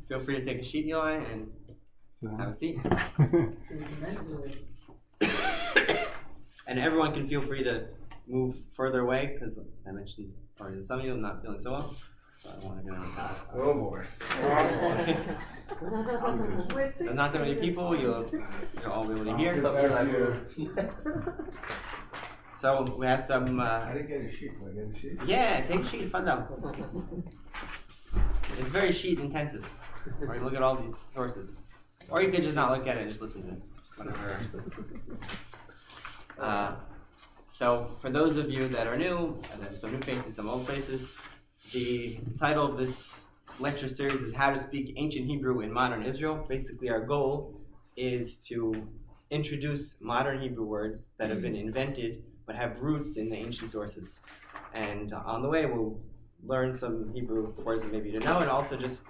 Feel free to take a sheet, Eli, and have a seat. And everyone can feel free to move further away, because I mentioned already that some of you I'm not feeling so well, so I don't want to get on the side. Oh boy. There's not that many people, you'll all be able to hear. So we have some... I didn't get a sheet. Do I get a sheet? Yeah, take a sheet, fun down. It's very sheet intensive. Or you look at all these sources. Or you could just not look at it and just listen to it. Whatever. So for those of you that are new, and there's some new faces, some old faces, the title of this lecture series is How to Speak Ancient Hebrew in Modern Israel. Basically our goal is to introduce modern Hebrew words that have been invented but have roots in the ancient sources. And on the way we'll learn some Hebrew words that maybe you didn't know, and also just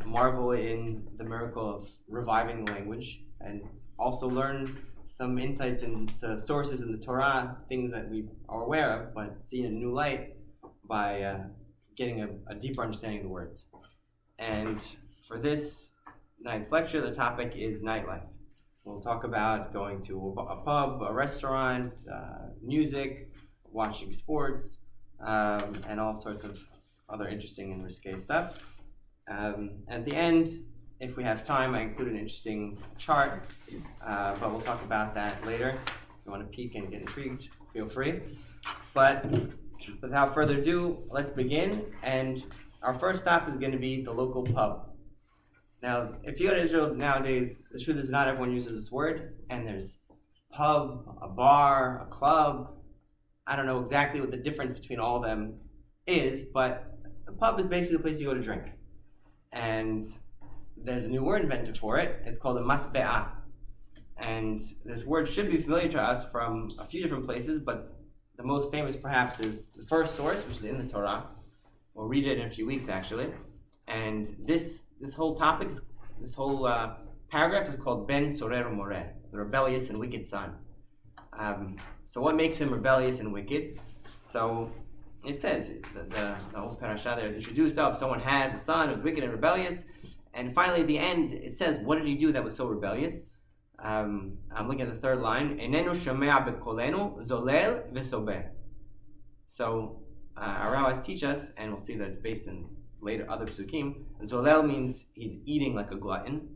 marvel in the miracle of reviving the language, and also learn some insights into sources in the Torah, things that we are aware of, but see in a new light by getting a deeper understanding of the words. And for this night's lecture, the topic is nightlife. We'll talk about going to a pub, a restaurant, music, watching sports, and all sorts of other interesting and risque stuff. At the end, if we have time, I include an interesting chart, but we'll talk about that later. If you want to peek and get intrigued, feel free. But without further ado, let's begin. And our first stop is going to be the local pub. Now, if you go to Israel nowadays, the truth is not everyone uses this word, and there's pub, a bar, a club. I don't know exactly what the difference between all of them is, but a pub is basically a place you go to drink. And there's a new word invented for it. It's called a masbe'ah. And this word should be familiar to us from a few different places, but the most famous perhaps is the first source, which is in the Torah. We'll read it in a few weeks, actually. And this whole topic, this whole paragraph is called Ben Sorer Moreh, the rebellious and wicked son. So what makes him rebellious and wicked? So it says, the whole parasha there is introduced of someone has a son who's wicked and rebellious. And finally, at the end, it says, what did he do that was so rebellious? I'm looking at the third line. Enenu shomea bekolenu zolel v'sobeh. So our rabbis teach us, and we'll see that it's based in later other psukim. Zolel means he's eating like a glutton,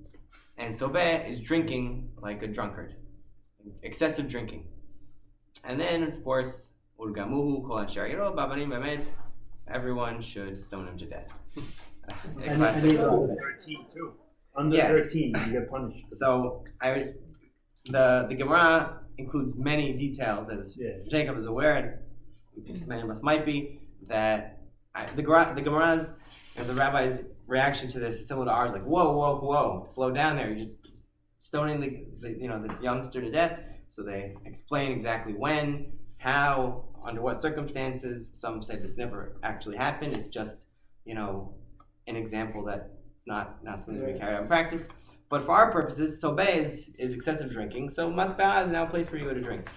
and sobeh is drinking like a drunkard, excessive drinking. And then, of course, urgamuhu kol ansher yiro babanim bemet. Everyone should stone him to death. And he's under 13 too. Under 13, you get punished. So the Gemara includes many details, as Jacob is aware, and many of us might be, that the Gemara's and the rabbi's reaction to this is similar to ours. Like, whoa, slow down there! You're just stoning this youngster to death. So they explain exactly when, how, under what circumstances. Some say this never actually happened. It's just an example that not something we carry out in practice. But for our purposes, sobeh is excessive drinking. So masbah is now a place where you go to drink.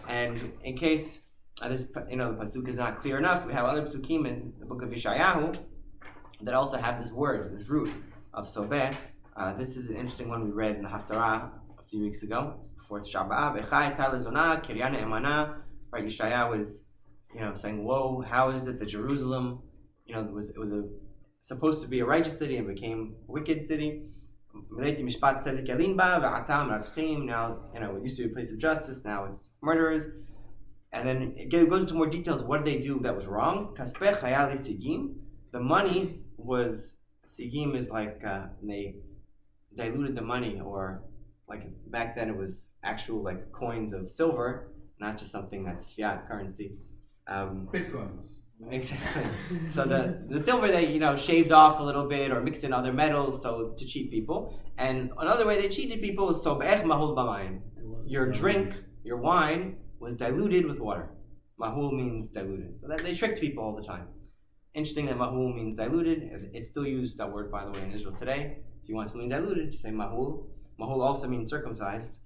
And in case the pasuk is not clear enough, we have other pasukim in the book of Yeshayahu that also have this word, this root of sobeh. This is an interesting one we read in the Haftarah a few weeks ago, before Shabbat. Echai talezona kiryana emana. Right, Yeshayahu was saying, whoa, how is it that Jerusalem it was supposed to be a righteous city and became a wicked city? Now, it used to be a place of justice, now it's murderers. And then it goes into more details of what did they do that was wrong. The money was, sigim is like, they diluted the money, or like back then it was actual like coins of silver, not just something that's fiat currency. Bitcoins. Exactly. So the silver they shaved off a little bit or mixed in other metals to cheat people. And another way they cheated people is sobeh mahul b'mayim. Your drink, your wine, was diluted with water. Mahul means diluted. So that they tricked people all the time. Interesting that mahul means diluted. It's still used, that word, by the way, in Israel today. If you want something diluted, you say mahul. Mahul also means circumcised.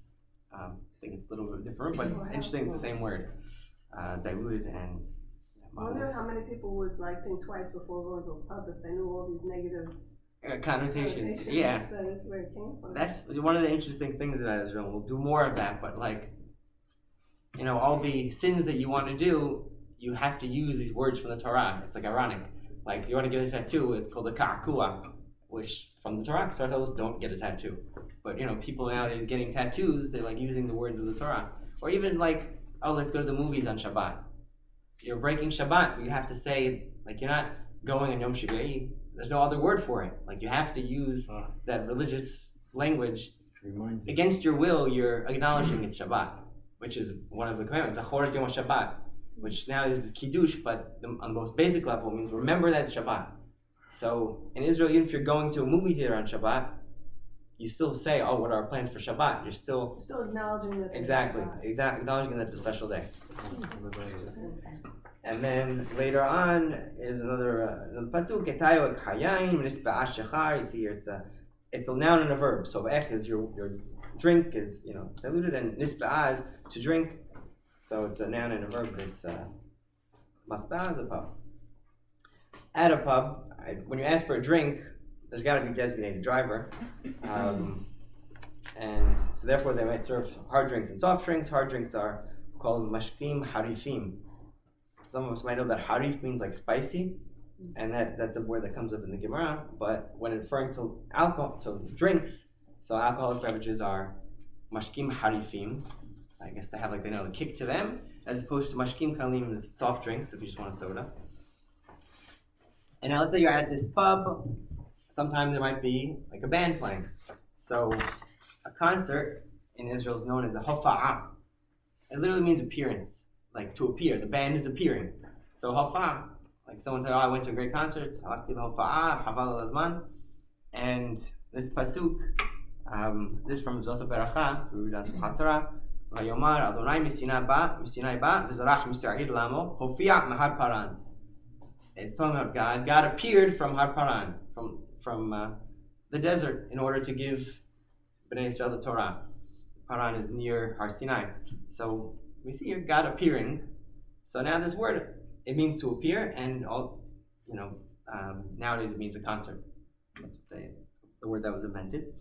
I think it's a little bit different, but interesting, it's the same word. Diluted and I wonder how many people would think twice before going to a pub if they knew all these negative connotations. Yeah, Where it came from. that's one of the interesting things about Israel. We'll do more of that, but like, all the sins that you want to do, you have to use these words from the Torah. It's like ironic. Like, if you want to get a tattoo, it's called a ka'akua, which from the Torah tells us don't get a tattoo. But people nowadays getting tattoos, they're like using the words of the Torah. Or even like, oh, let's go to the movies on Shabbat. You're breaking Shabbat, but you have to say, like, you're not going on Yom Shibai. There's no other word for it. Like, you have to use that religious language. Against your will, you're acknowledging it's Shabbat, which is one of the commandments. Zachoret Yom Shabbat, which now is Kiddush, but on the most basic level means remember that it's Shabbat. So in Israel, even if you're going to a movie theater on Shabbat, you still say, oh, what are our plans for Shabbat? You're still acknowledging that exactly acknowledging that it's a special day. And then later on is another pasuk. You see here it's a noun and a verb. So ech is your drink is diluted, and nisba'ah is to drink. So it's a noun and a verb. This masba'ah is a pub. At a pub, when you ask for a drink, there's got to be a designated driver, and so therefore they might serve hard drinks and soft drinks. Hard drinks are called mashkim harifim. Some of us might know that harif means like spicy, and that's a word that comes up in the Gemara. But when referring to alcohol, so drinks, so alcoholic beverages are mashkim harifim. I guess they have like a kick to them, as opposed to mashkim kalim, is soft drinks if you just want a soda. And now let's say you're at this pub. Sometimes there might be like a band playing. So a concert in Israel is known as a hofa'ah. It literally means appearance, like to appear. The band is appearing. So hofa'ah, like someone tell you, I went to a great concert, halakti hofa'ah, haval al-azman. And this pasuk, this from Zot Beracha, we read on Simchat Torah, Vayomar Adonai Sinai ba, v'zarach misa'ir lamo, hofi'a mahar paran. It's talking about God. God appeared from Har Paran, from the desert, in order to give Bnei Yisrael the Torah. Paran is near Har Sinai. So we see here God appearing. So now this word, it means to appear, and nowadays it means a concert. That's the word that was invented.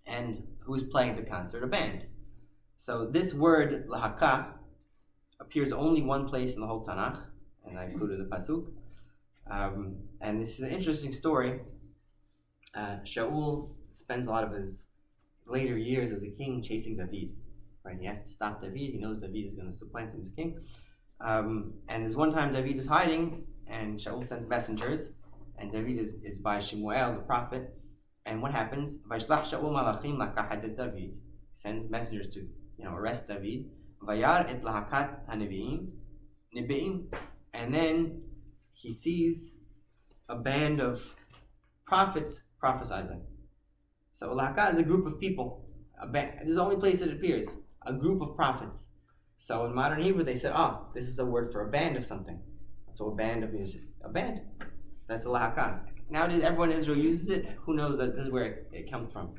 And who's playing the concert? A band. So this word lahaka appears only one place in the whole Tanakh. And I included the pasuk. And this is an interesting story. Shaul spends a lot of his later years as a king chasing David. Right? He has to stop David. He knows David is going to supplant him as king. And there's one time David is hiding, and Shaul sends messengers, and David is by Shemuel, the prophet. And what happens? Vaishlach Shaul malachim lakahat David. He sends messengers to arrest David. Vayar et lahakat haneviim nibeim. And then he sees a band of prophets prophesying. So Ulaka is a group of people. This is the only place it appears. A group of prophets. So in modern Hebrew they said, this is a word for a band of something. So a band of music. A band. That's Ulaka. Nowadays everyone in Israel uses it. Who knows that this is where it comes from.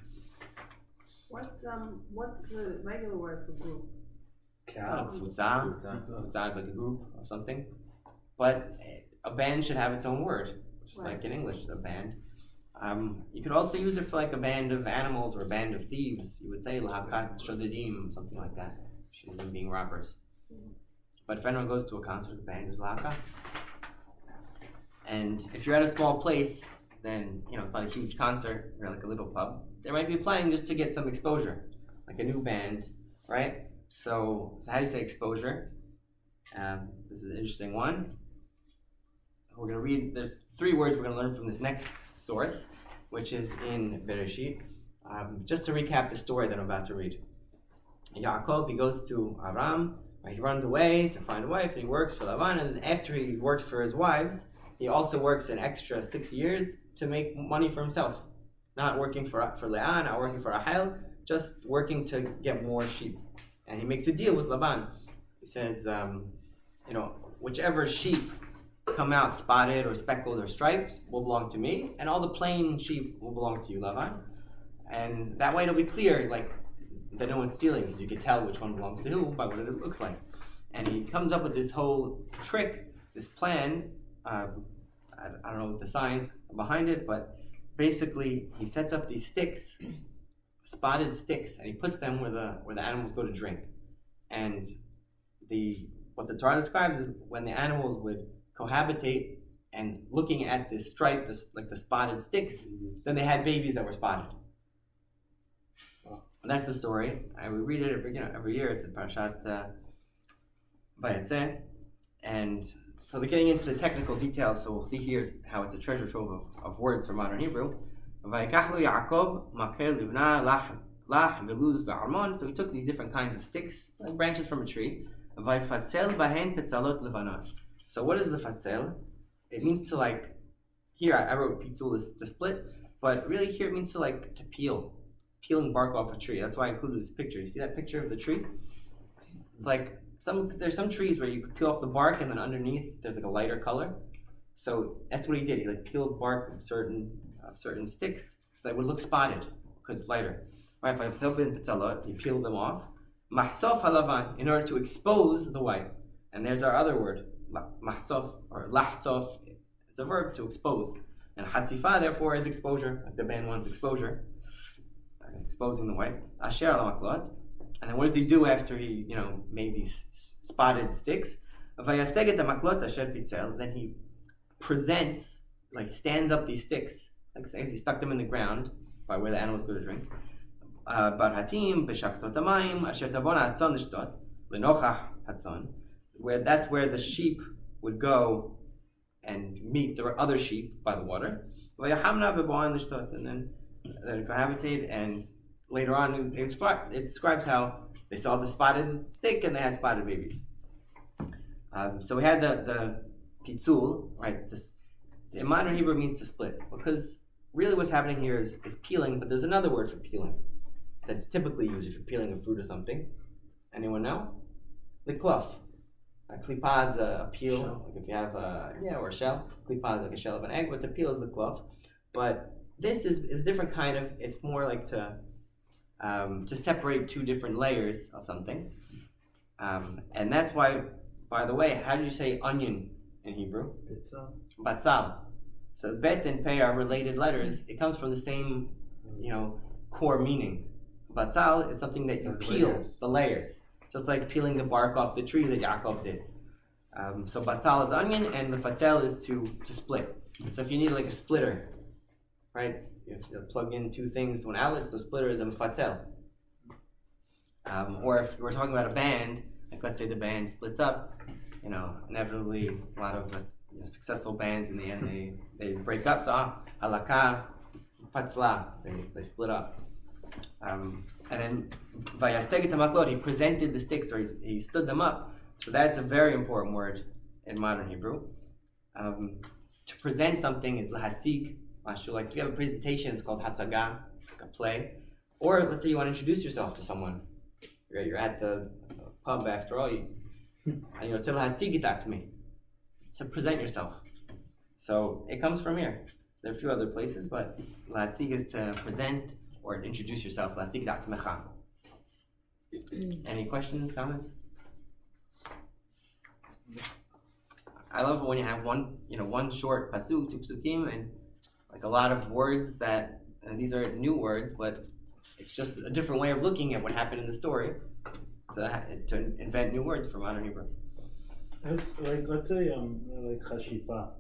What's the regular word for group? Futzah, like a group of something. But a band should have its own word, just like in English, a band. You could also use it for like a band of animals or a band of thieves. You would say lahakat shodedim, something like that. Shodedim being robbers. But if anyone goes to a concert, the band is lahakat. And if you're at a small place, then it's not a huge concert, or like a little pub. They might be playing just to get some exposure, like a new band, right? So how do you say exposure? This is an interesting one. We're going to read, there's 3 words we're going to learn from this next source, which is in Bereshit. Just to recap the story that I'm about to read. Yaakov, he goes to Aram, he runs away to find a wife, and he works for Lavan, and after he works for his wives, he also works an extra 6 years to make money for himself. Not working for Leah, not working for Rahel, just working to get more sheep. And he makes a deal with Laban. He says, whichever sheep come out spotted or speckled or striped will belong to me, and all the plain sheep will belong to you, Laban. And that way it'll be clear, like, that no one's stealing, because you can tell which one belongs to who by what it looks like. And he comes up with this whole trick, this plan. I don't know what the science behind it, but basically he sets up these sticks, spotted sticks, and he puts them where the animals go to drink. And what the Torah describes is when the animals would cohabitate and looking at this stripe, like the spotted sticks, then they had babies that were spotted. And that's the story. I would read it every year. It's in Parashat Vayetzeh. And so we're getting into the technical details, so we'll see here how it's a treasure trove of words from modern Hebrew. So he took these different kinds of sticks, like branches from a tree. So what is the fatzel? It means to like, here I wrote pitzul is to split, but really here it means to peeling bark off a tree. That's why I included this picture. You see that picture of the tree? It's like there's some trees where you could peel off the bark and then underneath there's like a lighter color. So that's what he did. He like peeled bark of certain sticks so that it would look spotted because it's lighter. Right? You peel them off. Mahsof halavan, in order to expose the white. And there's our other word, mahsof or lahsof. It's a verb to expose. And hasifa therefore is exposure. Like the band wants exposure. Exposing the white. Asher ala maklot. And then what does he do after he, made these spotted sticks? Then he presents, like stands up these sticks, like as he stuck them in the ground by where the animals go to drink. Where that's where the sheep would go and meet the other sheep by the water. And then they cohabitate, and later on it describes how they saw the spotted stick and they had spotted babies. So we had the pitzul, right? In modern Hebrew means to split, because really what's happening here is peeling, but there's another word for peeling that's typically used if you're peeling a fruit or something. Anyone know? Likluf. Klipa is a peel, like if you have or a shell. Klipa is like a shell of an egg, but the peel is the kluf. But this is a different kind of, it's more like to separate two different layers of something. And that's why, by the way, how do you say onion in Hebrew? Batzal. So bet and pei are related letters. It comes from the same, core meaning. Batzal is something that you peel, the layers. Just like peeling the bark off the tree that Yaakov did. So batzal is onion, and the fatel is to split. So if you need like a splitter, right? You have to plug in two things to an outlet, so splitter is a fatel. Or if we're talking about a band, like let's say the band splits up, inevitably a lot of successful bands in the end they break up. So halakha, patzla, they split up. And then vayatzeg tamaklot, he presented the sticks, or he stood them up. So that's a very important word in modern Hebrew. To present something is lahatzig. Like if you have a presentation, it's called hatzaga, like a play. Or let's say you want to introduce yourself to someone. You're at the pub after all. It's to present yourself. So it comes from here. There are a few other places, but lahatzig is to present or introduce yourself. Lahatzig da'atzmecha. Any questions, comments? I love when you have one short pasuk, two psukim, and like a lot of words that, and these are new words, but it's just a different way of looking at what happened in the story to invent new words for modern Hebrew. Let's say like chashifa.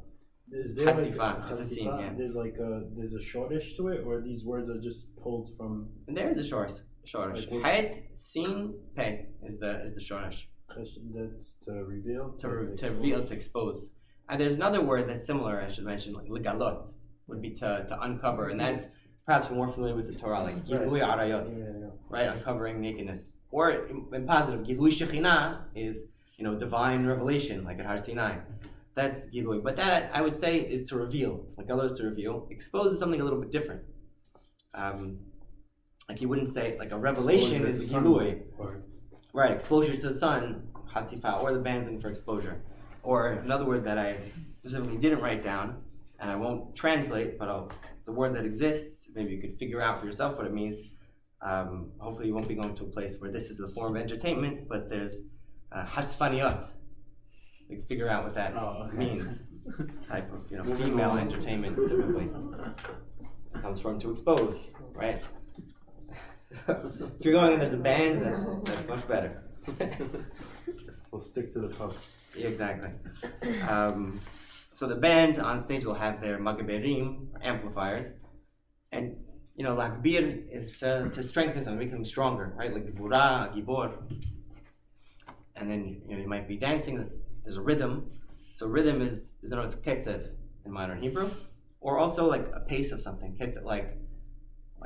Is there chasifa, yeah. There's a shortish to it, or these words are just pulled from? And there is a shortish. Het, sin, pe is the shortish. That's to reveal. To reveal, to expose. And there's another word that's similar. I should mention, like legalot, would be to uncover, and that's perhaps more familiar with the Torah, like gilui arayot, right? Uncovering nakedness. Or in positive, gilui shekhinah is divine revelation, like at Har Sinai. That's gilui. But that I would say is to reveal. Like Allah is to reveal. Expose is something a little bit different. Like you wouldn't say like a revelation is the gilui. Right, exposure to the sun, hasifa, or the banding for exposure. Or another word that I specifically didn't write down, and I won't translate, but it's a word that exists. Maybe you could figure out for yourself what it means. Hopefully you won't be going to a place where this is a form of entertainment, but there's hasfaniyot. You can figure out what that means. Type of female entertainment typically. comes from to expose, right? So, if you're going and there's a band, that's much better. We'll stick to the pub. Exactly. So the band on stage will have their magaberim, amplifiers, and lagbir is to strengthen something, make them stronger, right? Like gibura, gibor. And then you might be dancing. There's a rhythm. So rhythm is known as ketzev in modern Hebrew, or also like a pace of something. Ketzev, like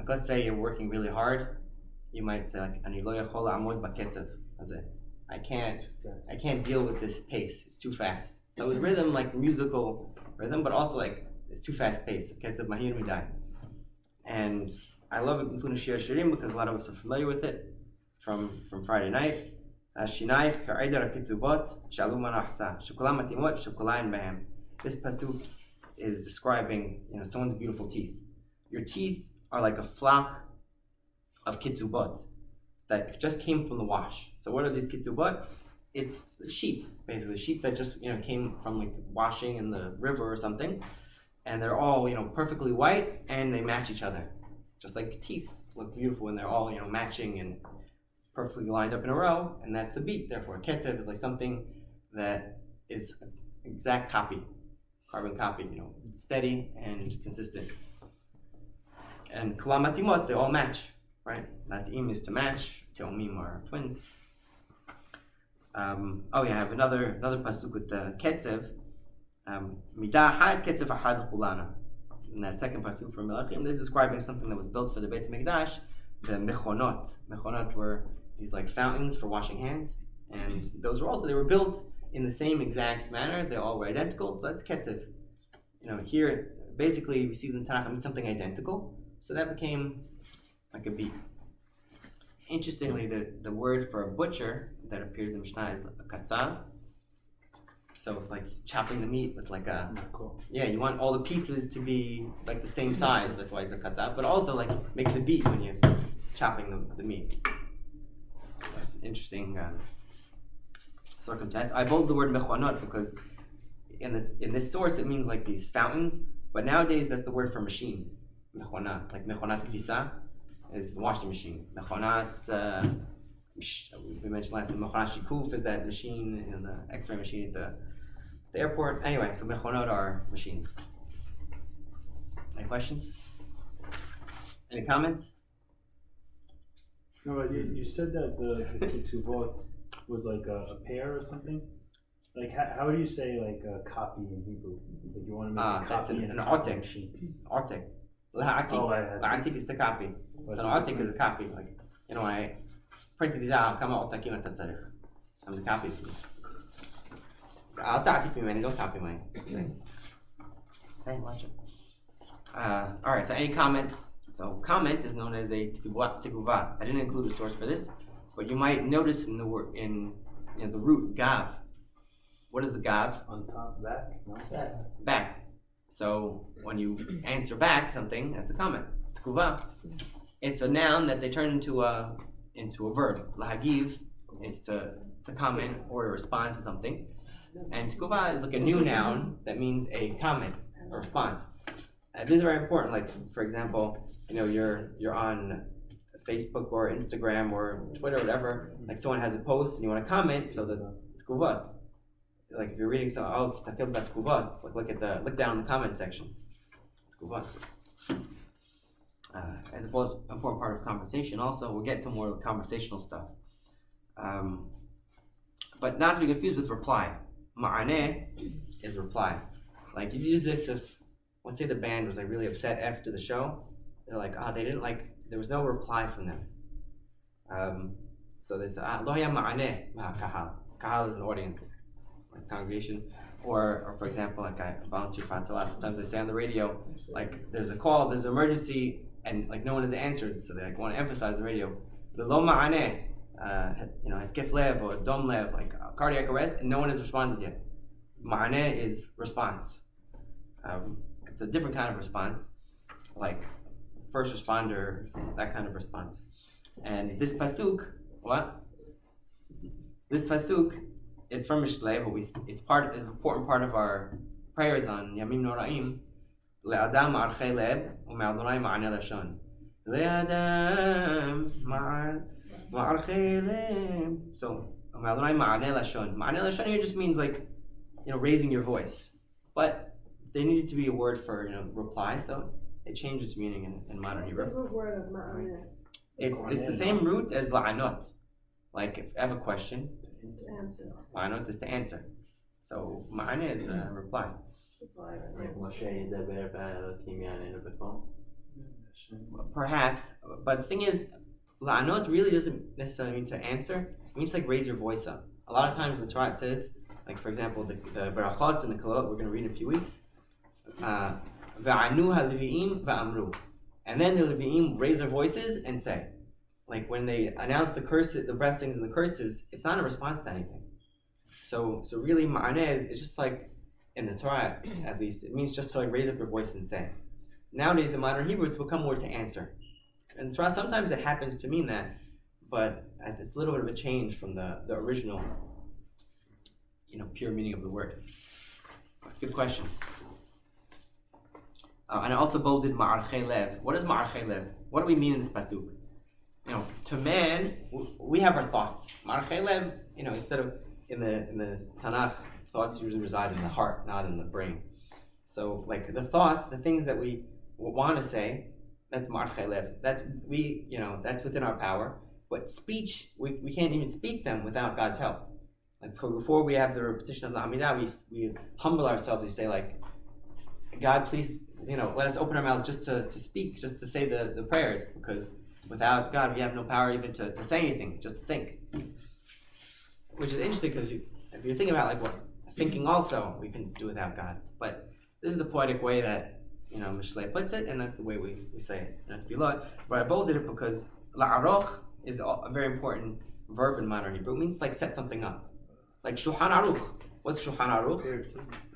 let's say you're working really hard, you might say like ani lo yachol la'amod b'ketzev. That's it. I can't deal with this pace. It's too fast. So it's rhythm, like musical rhythm, but also like it's too fast paced. Ketzev mahir midai. And I love it, including Shir Shirim, because a lot of us are familiar with it from Friday night. This pasuk is describing someone's beautiful teeth. Your teeth are like a flock of kitzubot that just came from the wash. So what are these kitzubot? It's sheep, basically sheep that just came from like washing in the river or something, and they're all perfectly white and they match each other, just like teeth look beautiful when they're all matching and perfectly lined up in a row, and that's a beat. Therefore, ketzev is like something that is an exact copy, carbon copy, steady and consistent. And kula matimot, they all match, right? Matim is to match. Teomim are twins. I have another pasuk with the ketzev. Midah had ketzev ahad chulana. In that second pasuk from Melachim, this is describing something that was built for the Beit HaMikdash, the mechonot. Mechonot were these like fountains for washing hands, and those were they were built in the same exact manner. They all were identical, so that's ketzev. Here basically we see the Tanakh something identical, so that became like a beat. Interestingly, the word for a butcher that appears in the Mishnah is a katzav. So like chopping the meat with like you want all the pieces to be like the same size. That's why it's a katzav, but also like makes a beat when you're chopping the meat. That's an interesting circumstance. I bold the word mechonot because in this source it means like these fountains, but nowadays that's the word for machine. Mechonat, like mechonat kfisa is the washing machine. Mechonat, we mentioned last time, mechonat shikuf is that machine, the X-ray machine at the airport. Anyway, so mechonot are machines. Any questions? Any comments? No, but you said that the ketubot was like a pair or something. Like how do you say like a copy in Hebrew? Like you want to make a copy that's in an a otek. machine. Otek. La'atik is the copy. So an otek is a copy. Like when I printed these out, kama otakim ata tzarich. I'm the copies. I'll ta'atik mimeni, don't copy mine. Hey, watch it. All right. So any comments? So comment is known as a tiguva. I didn't include a source for this, but you might notice in the word the root gav. What is the gav? On top, back, no? Back. So when you answer back something, that's a comment. Tiguva. It's a noun that they turn into a verb. Lahagiv is to comment or to respond to something, and tiguva is like a new noun that means a comment or response. This is very important. Like for example, you're on Facebook or Instagram or Twitter or whatever. Like someone has a post and you want to comment, so that's tguvat. Like if you're reading something, it's takil bat tguvat. Like look down in the comment section. Tguvat. As an important part of conversation. Also, we'll get to more conversational stuff. But not to be confused with reply. Ma'aneh is reply. Like you use this if, let's say the band was like really upset after the show. They're like, they didn't like, there was no reply from them. So that's lo haya ma'aneh kahal. Kahal is an audience, like congregation. Or for example, like I volunteer for Hatzalah, sometimes they say on the radio, like there's a call, there's an emergency, and like no one has answered, so they like want to emphasize the radio. The lo ma'aneh, hetkef lev or dom lev, like cardiac arrest, and no one has responded yet. Ma'aneh is response. It's a different kind of response, like first responder, that kind of response. And this pasuk, This pasuk is from Mishlei, but it's an important part of our prayers on Yamim Noraim. לאדם מערכי לב ומאדוני מענה לשון. לאדם מערכי לב. So, מאדוני מענה לשון. מענה לשon here just means like, raising your voice. But there needed to be a word for, reply, so it changed its meaning in modern Hebrew. The root word of ma'aneh. It's the same root as la'anot. Like, if I have a question, To answer. la'anot is to answer. So, ma'aneh is a reply. Perhaps, but the thing is, la'anot really doesn't necessarily mean to answer. It means like raise your voice up. A lot of times in the Torah it says, like for example, the barachot and the kalot we're going to read in a few weeks. Va'anu ha'levi'im va'amru. And then the Levi'im raise their voices and say, like when they announce the curses, the blessings and the curses, it's not a response to anything. So really ma'aneh is just like, in the Torah at least, it means just to like raise up your voice and say. Nowadays in modern Hebrew, it's become more to answer. In the Torah, sometimes it happens to mean that, but it's a little bit of a change from the original, pure meaning of the word. Good question. And I also bolded ma'archei lev. What is ma'archei lev? What do we mean in this pasuk? To man, we have our thoughts. Ma'archei lev, instead of in the Tanakh, thoughts usually reside in the heart, not in the brain. So, like the thoughts, the things that we want to say, that's ma'archei lev. That's within our power. But speech, we can't even speak them without God's help. Like before we have the repetition of the Amidah, we humble ourselves. We say like, God, please, let us open our mouths just to speak, just to say the prayers, because without God, we have no power even to say anything, just to think. Which is interesting because if you're thinking about like thinking also, we can do without God. But this is the poetic way that Mishlei puts it, and that's the way we say it. And but I bolded it because la'aroch is a very important verb in modern Hebrew. It means like set something up. Like Shulchan Aruch. What's Shulchan Aruch?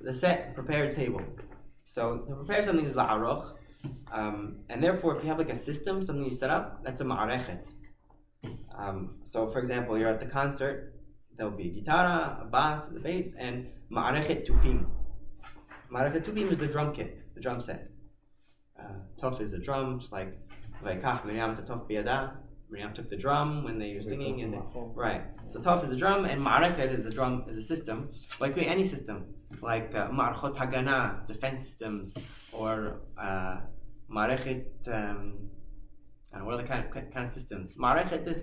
The prepared table. So to prepare something is la'aroch. And therefore, if you have like a system, something you set up, that's a ma'arechet. So for example, you're at the concert, there'll be guitarra, a bass, the bass, and ma'arechet tupim. Ma'arechet tupim is the drum kit, the drum set. Tuf is a drum, just like Miriam Tuf biyada. Miriam took the drum when they were singing, right. So tuf is a drum, and ma'arechet is a system, like any system, like ma'archot hagana, defense systems, or ma'arechet. What are the kind of systems? Ma'arechet this,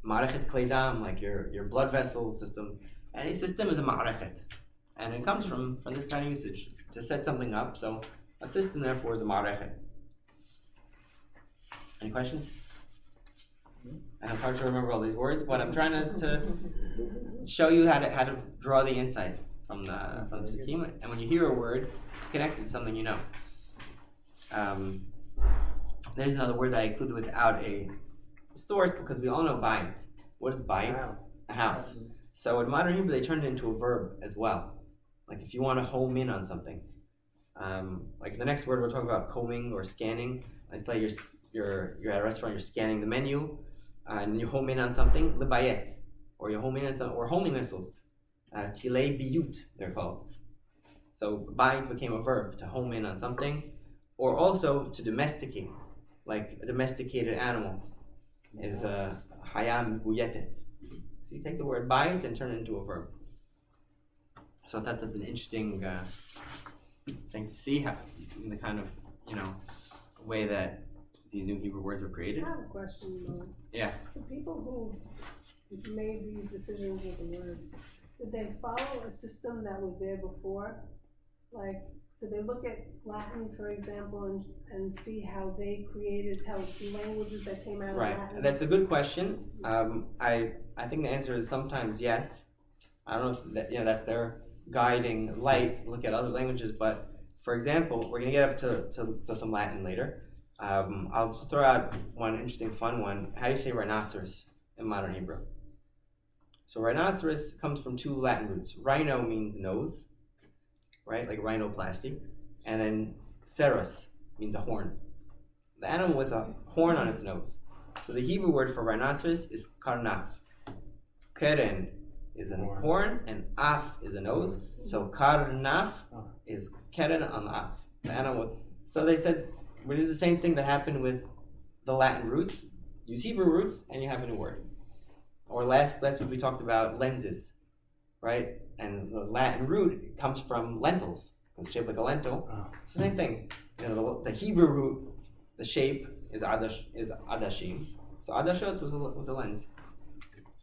ma'arechet kleidam, like your blood vessel system. Any system is a ma'arechet, and it comes from this kind of usage to set something up. So a system, therefore, is a ma'arechet. Any questions? And it's hard to remember all these words, but I'm trying to show you how to draw the insight from the Sukkim. And when you hear a word, connect it to something you know. There's another word that I included without a source because we all know bayit. What is bayit? A house. So in modern Hebrew, they turned it into a verb as well. Like if you want to home in on something. Like the next word we're talking about, combing or scanning. It's like you're at a restaurant, you're scanning the menu, and you home in on something, lebayet, or you home in on something, or homing missiles, tilei biyut, they're called. So bayit became a verb to home in on something, or also to domesticate, like a domesticated animal is hayam buyetet. So you take the word bayit and turn it into a verb. So I thought that's an interesting thing to see how, in the kind of way that these new Hebrew words were created. I have a question, though. Yeah. The people who made these decisions with the words, did they follow a system that was there before? Like, did they look at Latin, for example, and see how they created languages that came out of Latin? Right. That's a good question. I think the answer is sometimes yes. I don't know if that's their guiding light. Look at other languages, but for example, we're going to get up to some Latin later. I'll throw out one interesting, fun one. How do you say rhinoceros in modern Hebrew? So rhinoceros comes from two Latin roots. Rhino means nose, right? Like rhinoplasty. And then ceros means a horn. The animal with a horn on its nose. So the Hebrew word for rhinoceros is karnaf. Keren is a horn, and af is a nose. So karnaf is keren on the af. The animal. So they said we do the same thing that happened with the Latin roots. Use Hebrew roots, and you have a new word. Or last week we talked about lenses, right? And the Latin root comes from lentils. It's shaped like a lentil. It's the same thing. You know, the Hebrew root, the shape is adashim. So adashot was a lens.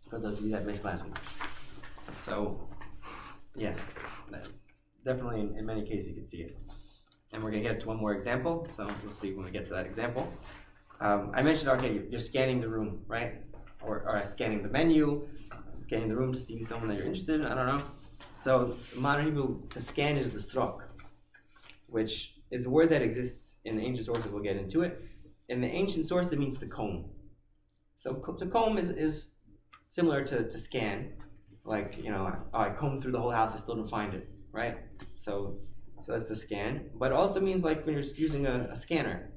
For those of you that missed last week. So, yeah, definitely in many cases you can see it. And we're going to get to one more example. So we'll see when we get to that example. I mentioned, okay, you're scanning the room, right? Or scanning the menu, scanning the room to see someone that you're interested in. I don't know. So modern Hebrew, to scan is the srok, which is a word that exists in the ancient sources. We'll get into it. In the ancient source, it means to comb. So to comb is similar to scan. Like, you know, I combed through the whole house, I still didn't find it, right? So that's the scan. But it also means like when you're using a scanner.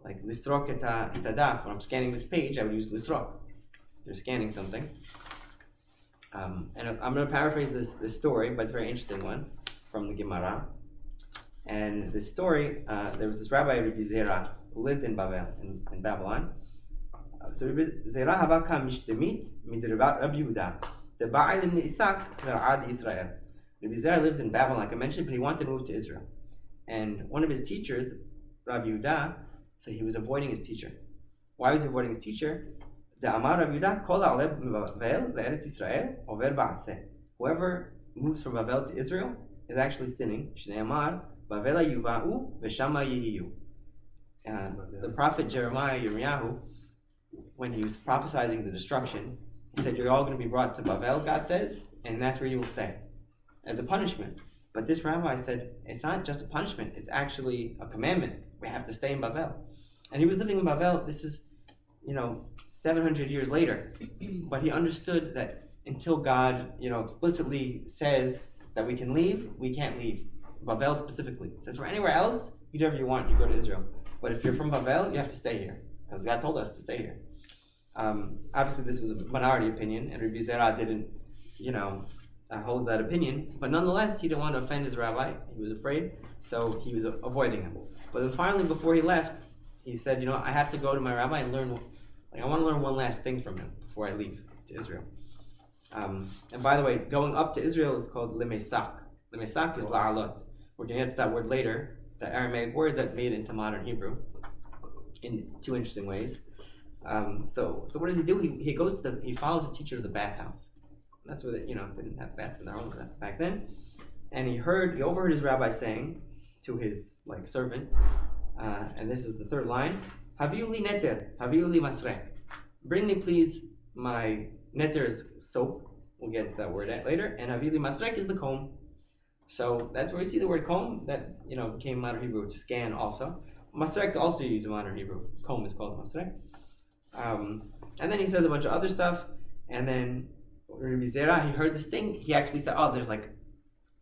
Like lisrok et daf. When I'm scanning this page, I would use lisrok. You're scanning something. And I'm going to paraphrase this story, but it's a very interesting one from the Gemara. And this story, there was this Rabbi Rabbi Zera who lived in Babylon. So Rabbi Zera hava kam mishtemit mid Rabbi Yehuda. The Ba'al ibn Isaac Ra'ad Israel. Rabbi Zera lived in Babylon, like I mentioned, but he wanted to move to Israel. And one of his teachers, Rabbi Yehuda, so he was avoiding his teacher. Why was he avoiding his teacher? The Amar Rabbi Yehuda kol ha'oleh Bavel le'eretz Israel over ba'aseh. Whoever moves from Bavel to Israel is actually sinning. Shnei Amar Bavel yuva'u v'shama yihiyu. The prophet Jeremiah, Yirmiyahu, when he was prophesying the destruction, he said, you're all going to be brought to Bavel, God says, and that's where you will stay, as a punishment. But this rabbi said, it's not just a punishment, it's actually a commandment. We have to stay in Bavel. And he was living in Bavel, this is, 700 years later. But he understood that until God, explicitly says that we can leave, we can't leave. Bavel specifically. So for anywhere else, you do whatever you want, you go to Israel. But if you're from Bavel, you have to stay here, because God told us to stay here. Obviously, this was a minority opinion, and Rabbi Zera didn't, hold that opinion. But nonetheless, he didn't want to offend his rabbi. He was afraid, so he was avoiding him. But then finally, before he left, he said, I have to go to my rabbi and learn. I want to learn one last thing from him before I leave to Israel. And by the way, going up to Israel is called lemesak. Lemesak is la'alot. We're going to get to that word later, the Aramaic word that made it into modern Hebrew in two interesting ways. So what does he do? He follows his teacher to the bathhouse. That's where they didn't have baths in their own back then. And he overheard his rabbi saying to his servant, and this is the third line, Haviu li neter, haviu li masrek. Bring me please my neter is soap. We'll get into that word later. And haviu li masrek is the comb. So that's where we see the word comb that became modern Hebrew to scan also. Masrek also used in modern Hebrew. Comb is called masrek. And then he says a bunch of other stuff, and then Rabbi Zera, he heard this thing. He actually said, there's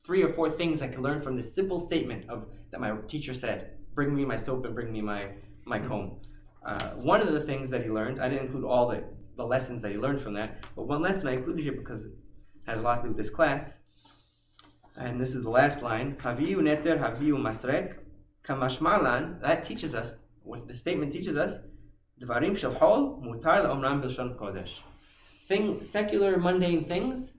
3 or 4 things I can learn from this simple statement that my teacher said. Bring me my soap and bring me my comb. One of the things that he learned, I didn't include all the lessons that he learned from that, but one lesson I included here because it has a lot to do with this class. And this is the last line. Haviu neter, haviu masrek, kamashmalan. That teaches us, what the statement teaches us, Dvarim shel hol mutar le'omram b'lshon kodesh. Secular, mundane things,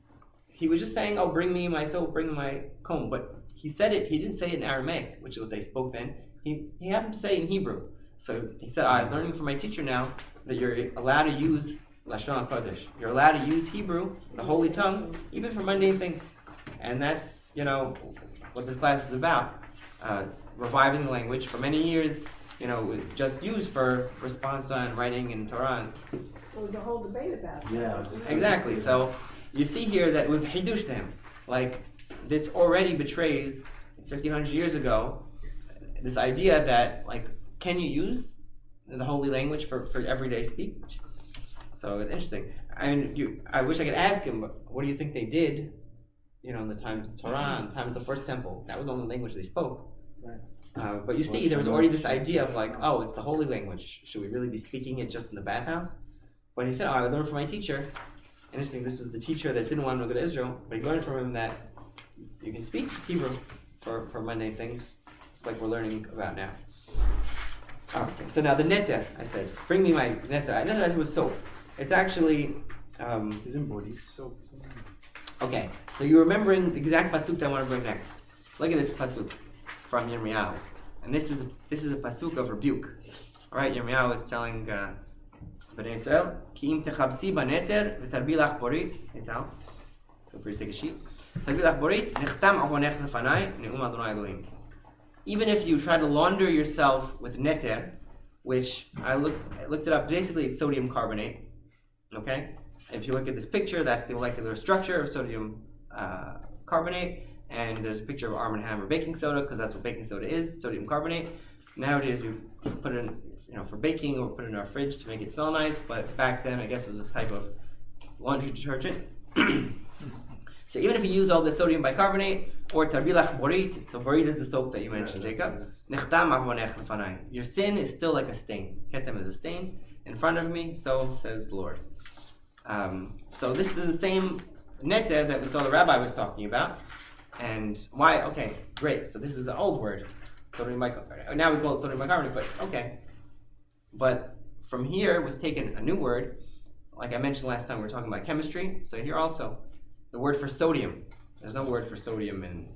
he was just saying, bring me my soap, bring me my comb. But he didn't say it in Aramaic, which is what they spoke then. He happened to say it in Hebrew. So he said, I'm learning from my teacher now that you're allowed to use Lashon HaKodesh. You're allowed to use Hebrew, the holy tongue, even for mundane things. And that's, what this class is about. Reviving the language. For many years, it was just used for responsa and writing and Torah. There was a whole debate about that. Yeah, exactly. So you see here that it was hidush to him. This already betrays 1,500 years ago this idea that can you use the holy language for everyday speech? So it's interesting. I wish I could ask him, but what do you think they did? In the time of the Torah, in the time of the first temple, that was the only language they spoke. Right. But you see, there was already this idea of it's the holy language. Should we really be speaking it just in the bathhouse? But he said, I learned from my teacher Interesting, this was the teacher that didn't want him to go to Israel, but he learned from him that you can speak Hebrew for mundane things, just like we're learning about now. Okay, so now the neter, I said, bring me my neter. Neter, I said, was soap. It's actually... Isn't Borit soap? Okay, so you're remembering the exact pasuk that I want to bring next. Look at this pasuk from Yirmiyahu. And this is a pasuk of rebuke. Alright, Yirmiyahu is telling Bnei Israel, Ki im techabsi baneter v'tarbi lach borit. Hey, Tal, feel free to take a sheet. Tarbi lach borit, nechtam avonech lefanai, ne'um Adonai Elohim. Even if you try to launder yourself with neter, which I looked it up, basically it's sodium carbonate. Okay? If you look at this picture, that's the molecular structure of sodium carbonate, and there's a picture of Arm & Hammer baking soda, because that's what baking soda is, sodium carbonate. Nowadays we put it in, for baking, or put it in our fridge to make it smell nice, but back then I guess it was a type of laundry detergent. So even if you use all the sodium bicarbonate, or tarbilach borit, so borit is the soap that you mentioned, Jacob, nechtam avonech lefanai. Your sin is still like a stain. Ketem is a stain in front of me, so says the Lord. So this is the same neter that we saw the rabbi was talking about. And why? Okay, great. So this is an old word. Sodium bicarbonate. Now we call it sodium bicarbonate, but okay. But from here was taken a new word. Like I mentioned last time, we were talking about chemistry. So here also, the word for sodium. There's no word for sodium in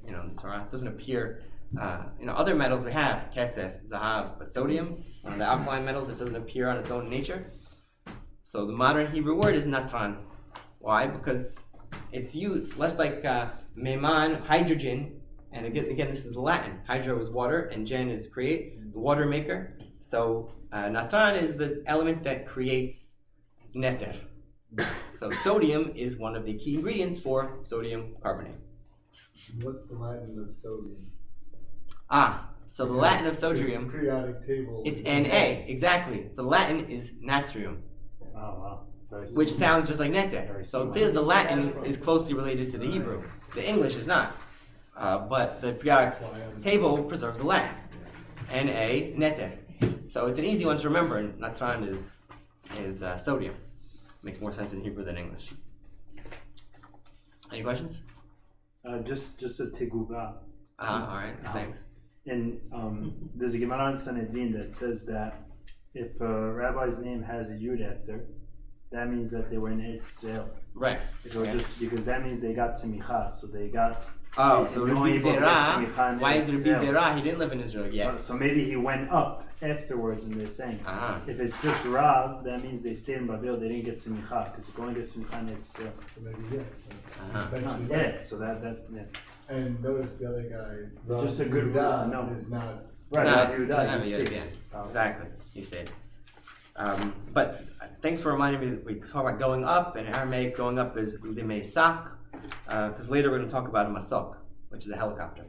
the Torah. It doesn't appear. Other metals we have kesef, zahav, but sodium, one of the alkaline metals, it doesn't appear on its own nature. So the modern Hebrew word is natran. Why? Because it's used, less like meman, hydrogen, and again this is the Latin. Hydro is water, and gen is create, the water maker. So natran is the element that creates neter. So sodium is one of the key ingredients for sodium carbonate. What's the Latin of sodium? So the Latin of sodium, periodic table. it's Na, exactly. So the Latin is natrium. Oh, wow. Which sounds just like nectar. So the Latin is closely related to the Hebrew. The English is not. But the periodic table preserves the Latin. Na, nectar. So it's an easy one to remember. Natran is sodium. Makes more sense in Hebrew than English. Any questions? Just a teguva. All right, thanks. And there's a Gemara in Sanhedrin that says that if a rabbi's name has a yud after, that means that they were in Eretz Israel. Right. So just because that means they got semicha, so they got. So Rabbi Zerah, why is Rabbi Zerah? He didn't live in Israel yet. So maybe he went up afterwards, and they're saying if it's just Rav, that means they stayed in Babil, they didn't get semicha, because you can only get semicha in Eretz Israel. So maybe Yeah, so that. And notice the other guy. Just a good rule to know. Is not. Right, Not exactly. He stayed. But thanks for reminding me that we talk about going up, and Aramaic going up is limesak, because later we're going to talk about a masok, which is a helicopter.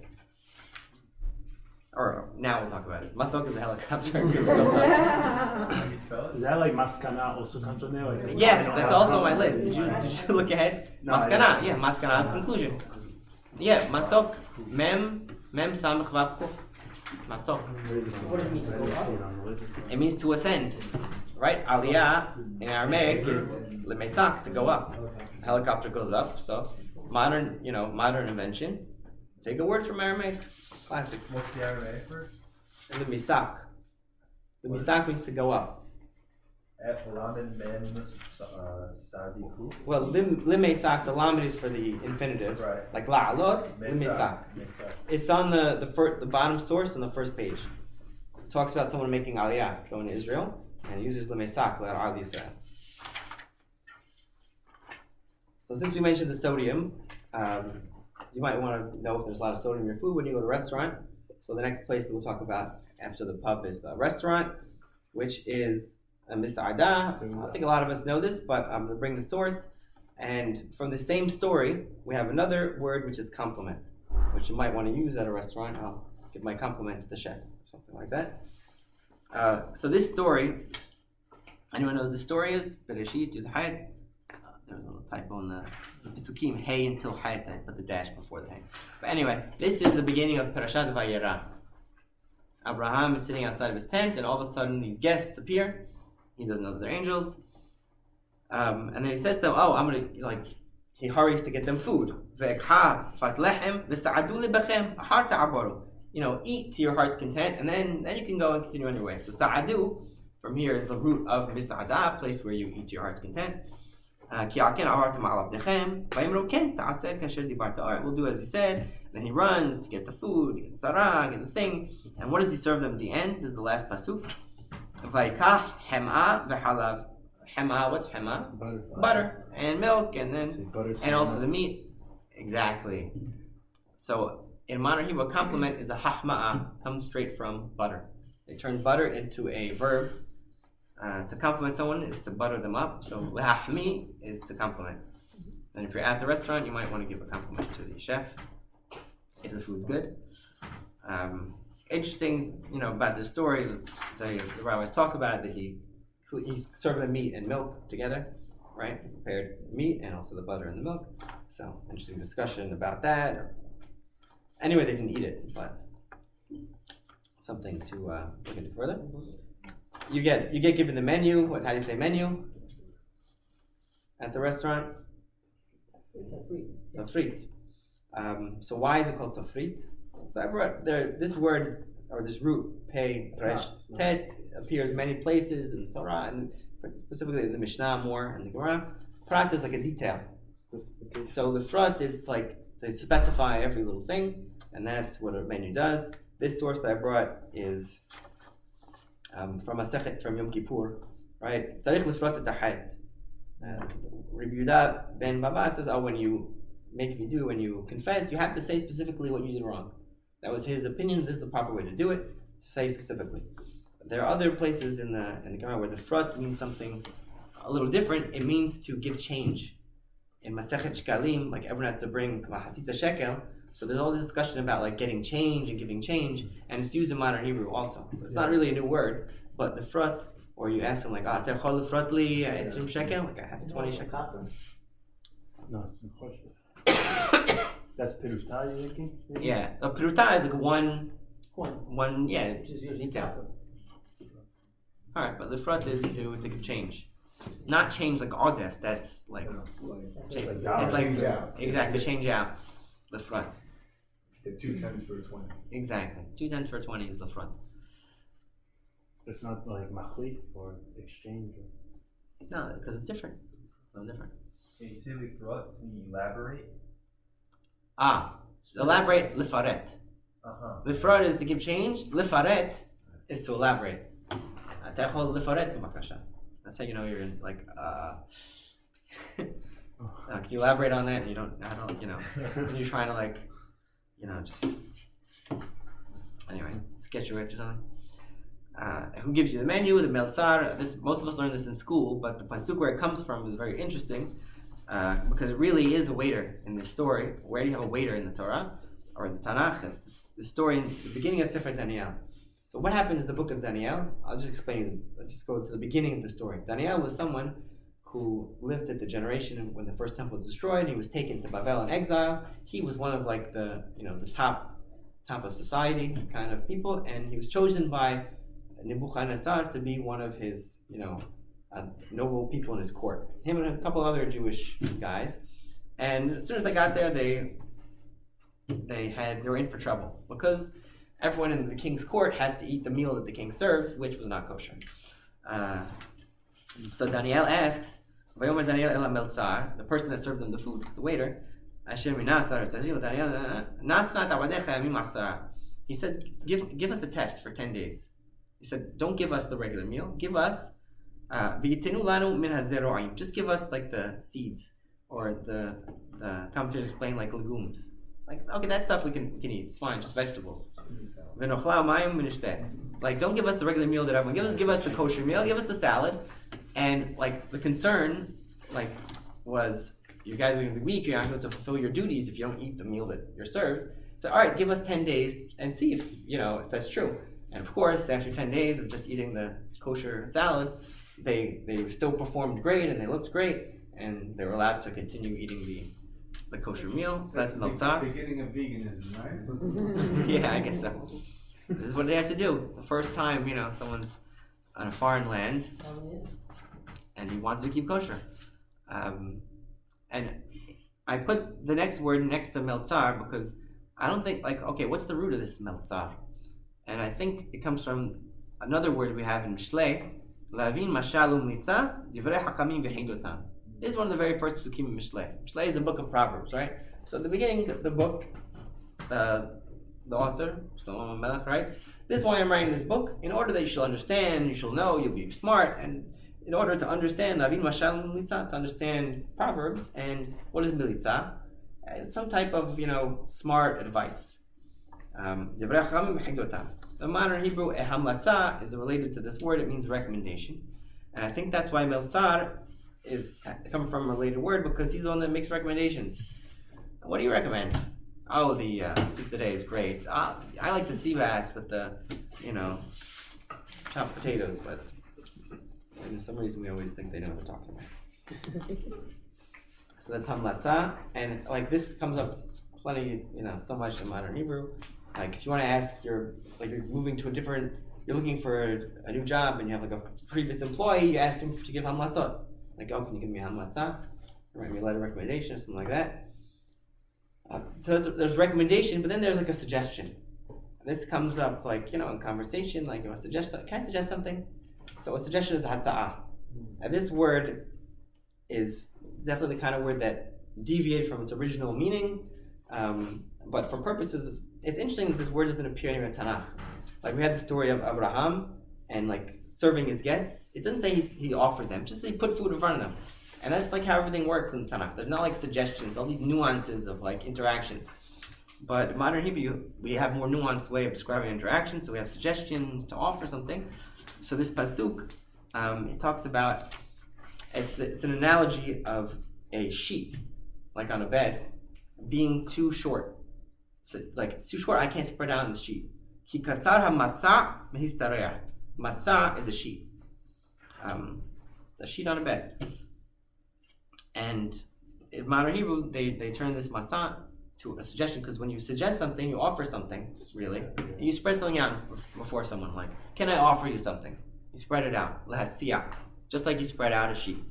Or now we'll talk about it. Masok is a helicopter because it goes up. Is that like maskana also comes from there? Like Yes, that's also on my list. Did you look ahead? No, Maskana, maskana is conclusion. Yeah, masok, mem samach vav kuf. Masok. What does it mean? It means to ascend, right? Aliyah in Aramaic is lemesak, to go up. A helicopter goes up, so modern invention. Take a word from Aramaic, classic. What's the Aramaic word? Lemesak. Lemesak means to go up. Lamed mem sadiku. Well, limesak, the lamed is for the infinitive, Right. like la'alot, limesak. It's on the bottom source on the first page. It talks about someone making aliyah, going to Israel, and it uses limesak, la'al Yisrael. So since we mentioned the sodium, you might want to know if there's a lot of sodium in your food when you go to a restaurant. So the next place that we'll talk about after the pub is the restaurant, which is a mis'ada. I think a lot of us know this, but I'm going to bring the source. And from the same story, we have another word which is compliment, which you might want to use at a restaurant. I'll give my compliment to the chef, or something like that. So this story, anyone know what the story is? Bereshit Yud Hayat. There was a little typo in the Pisukim, hey until Hayat, I put the dash before the hey. But anyway, this is the beginning of Parashat Vayera. Abraham is sitting outside of his tent, and all of a sudden these guests appear. He doesn't know that they're angels. And then he says to them, "Oh, I'm gonna like." He hurries to get them food. Eat to your heart's content, and then you can go and continue on your way. So sa'adu from here is the root of mis'ada, place where you eat to your heart's content. Alright, we'll do as you said. Then he runs to get the food, get sarah, get the thing. And what does he serve them at the end? This is the last pasuk. Vaikach hem'a v'halav. Hema, what's hema? Butter and milk, and then and also the meat. Exactly. So in modern Hebrew, a compliment is a hahma'a, comes straight from butter. They turn butter into a verb. To compliment someone is to butter them up. So lahmi is to compliment. And if you're at the restaurant, you might want to give a compliment to the chef if the food's good. Interesting, about this story. The rabbis talk about it that he served the meat and milk together, right? He prepared meat and also the butter and the milk. So interesting discussion about that. Anyway, they didn't eat it, but something to look into further. You get given the menu. How do you say menu? At the restaurant? Tafrit. So why is it called tafrit? So I brought this word or this root pei resh tet appears many places in the Torah and specifically in the Mishnah more and the Gemara. Prat is like a detail. So the front is like to specify every little thing, and that's what a menu does. This source that I brought is from a sechet from Yom Kippur, right? Tzarich lifrot tahat. Rabbi Yehuda ben Baba says, when you when you confess, you have to say specifically what you did wrong. That was his opinion. This is the proper way to do it, to say specifically. There are other places in the Gemara where the front means something a little different. It means to give change. In Masechet Shkalim, like everyone has to bring Mahasita Shekel. So there's all this discussion about like getting change and giving change, and it's used in modern Hebrew also. So it's not really a new word, but the front, or you ask him like, Terchol frotli esrim shekel, like I have 20 shekel. No, it's a question. That's peruta you're thinking? Yeah, a peruta is like one, yeah, Which is usually detail. All right, but the front is to give change, not change like odef. That's like change. It's like Change out. exactly change out the front. Get 2 tens for 20. Exactly, 2 tens for 20 is the front. It's not like machlik or exchange. No, because it's different. It's no different. Can you say lifrot? Can you elaborate? Elaborate lifaret. Lifrot is to give change. Lifaret is to elaborate. That's how you know you're in like. Can you elaborate on that? You're trying to like, just anyway, sketch your way through something. Who gives you the menu? The meltzar. Most of us learn this in school, but the pasuk where it comes from is very interesting because it really is a waiter in this story. Where do you have a waiter in the Torah or in the Tanakh? It's the story in the beginning of Sefer Daniel. So what happens in the book of Daniel? I'll just explain you. Let's just go to the beginning of the story. Daniel was someone who lived at the generation when the first temple was destroyed. He was taken to Babel in exile. He was one of like the top of society kind of people, and he was chosen by Nebuchadnezzar to be one of his noble people in his court. Him and a couple other Jewish guys. And as soon as they got there, they were in for trouble because everyone in the king's court has to eat the meal that the king serves, which was not kosher. So Daniel asks, Vayomer Daniel ela meltzar, the person that served them the food, the waiter, Asher minasar says, Daniel, nasna tawadecha yamim asara. He said, give us a test for 10 days. He said, don't give us the regular meal. Give us v'yitenu lanu min hazeroim. Just give us like the seeds, or the commentators explain like legumes. Like, okay, that stuff we can eat. It's fine, just vegetables. Like, don't give us the regular meal that everyone give us the kosher meal, give us the salad. And like the concern was you guys are gonna be weak, you're not going to fulfill your duties if you don't eat the meal that you're served. So all right, give us 10 days and see if that's true. And of course, after 10 days of just eating the kosher salad, they still performed great and they looked great, and they were allowed to continue eating the kosher meal. So that's meltzar. Beginning of veganism, right? Yeah, I guess so. This is what they had to do. The first time, someone's on a foreign land, and he wanted to keep kosher. And I put the next word next to meltzar because I don't think, like, okay, what's the root of this meltzar? And I think it comes from another word we have in Mishlei, Lavin Mashalum Litza, Divrei Hakamim V'Hidotam. This is one of the very first psukim in Mishlei. Mishlei is a book of Proverbs, right? So at the beginning of the book, the author, Shlomo Melech, writes, this is why I'm writing this book, in order that you shall understand, you shall know, you'll be smart, and in order to understand Lavin Mashalum Litza, to understand Proverbs, and what is Militza, some type of, smart advice. The modern Hebrew hamlatza is related to this word. It means recommendation, and I think that's why meltzar is coming from a related word because he's the one that makes recommendations. What do you recommend? Oh, the soup today is great. I like the sea bass with the chopped potatoes, but for some reason we always think they know what we're talking about. So that's hamlatza, and like this comes up plenty, so much in modern Hebrew. Like if you want to ask, you're moving to you're looking for a new job, and you have like a previous employee, you ask him to give hamlatzot. Like, oh, can you give me hamlatzah? Write me a letter of recommendation or something like that. So there's recommendation, but then there's like a suggestion. This comes up like, in conversation, like you want to suggest, can I suggest something? So a suggestion is hatza'ah. And this word is definitely the kind of word that deviated from its original meaning, but for purposes of, it's interesting that this word doesn't appear anywhere in Tanakh. Like we had the story of Abraham and like serving his guests. It doesn't say he offered them, just he put food in front of them. And that's like how everything works in Tanakh. There's not like suggestions, all these nuances of like interactions. But in modern Hebrew, we have more nuanced way of describing interactions. So we have suggestion to offer something. So this pasuk, it talks about, it's an analogy of a sheet, like on a bed, being too short. So, like it's too short, I can't spread out on the sheet. Ki katzar ha-matzah mehistareah. Matzah is a sheet. A sheet on a bed. And in modern Hebrew, they turn this matzah to a suggestion, because when you suggest something, you offer something, really, and you spread something out before someone, like, can I offer you something? You spread it out, lehatziyah, just like you spread out a sheet.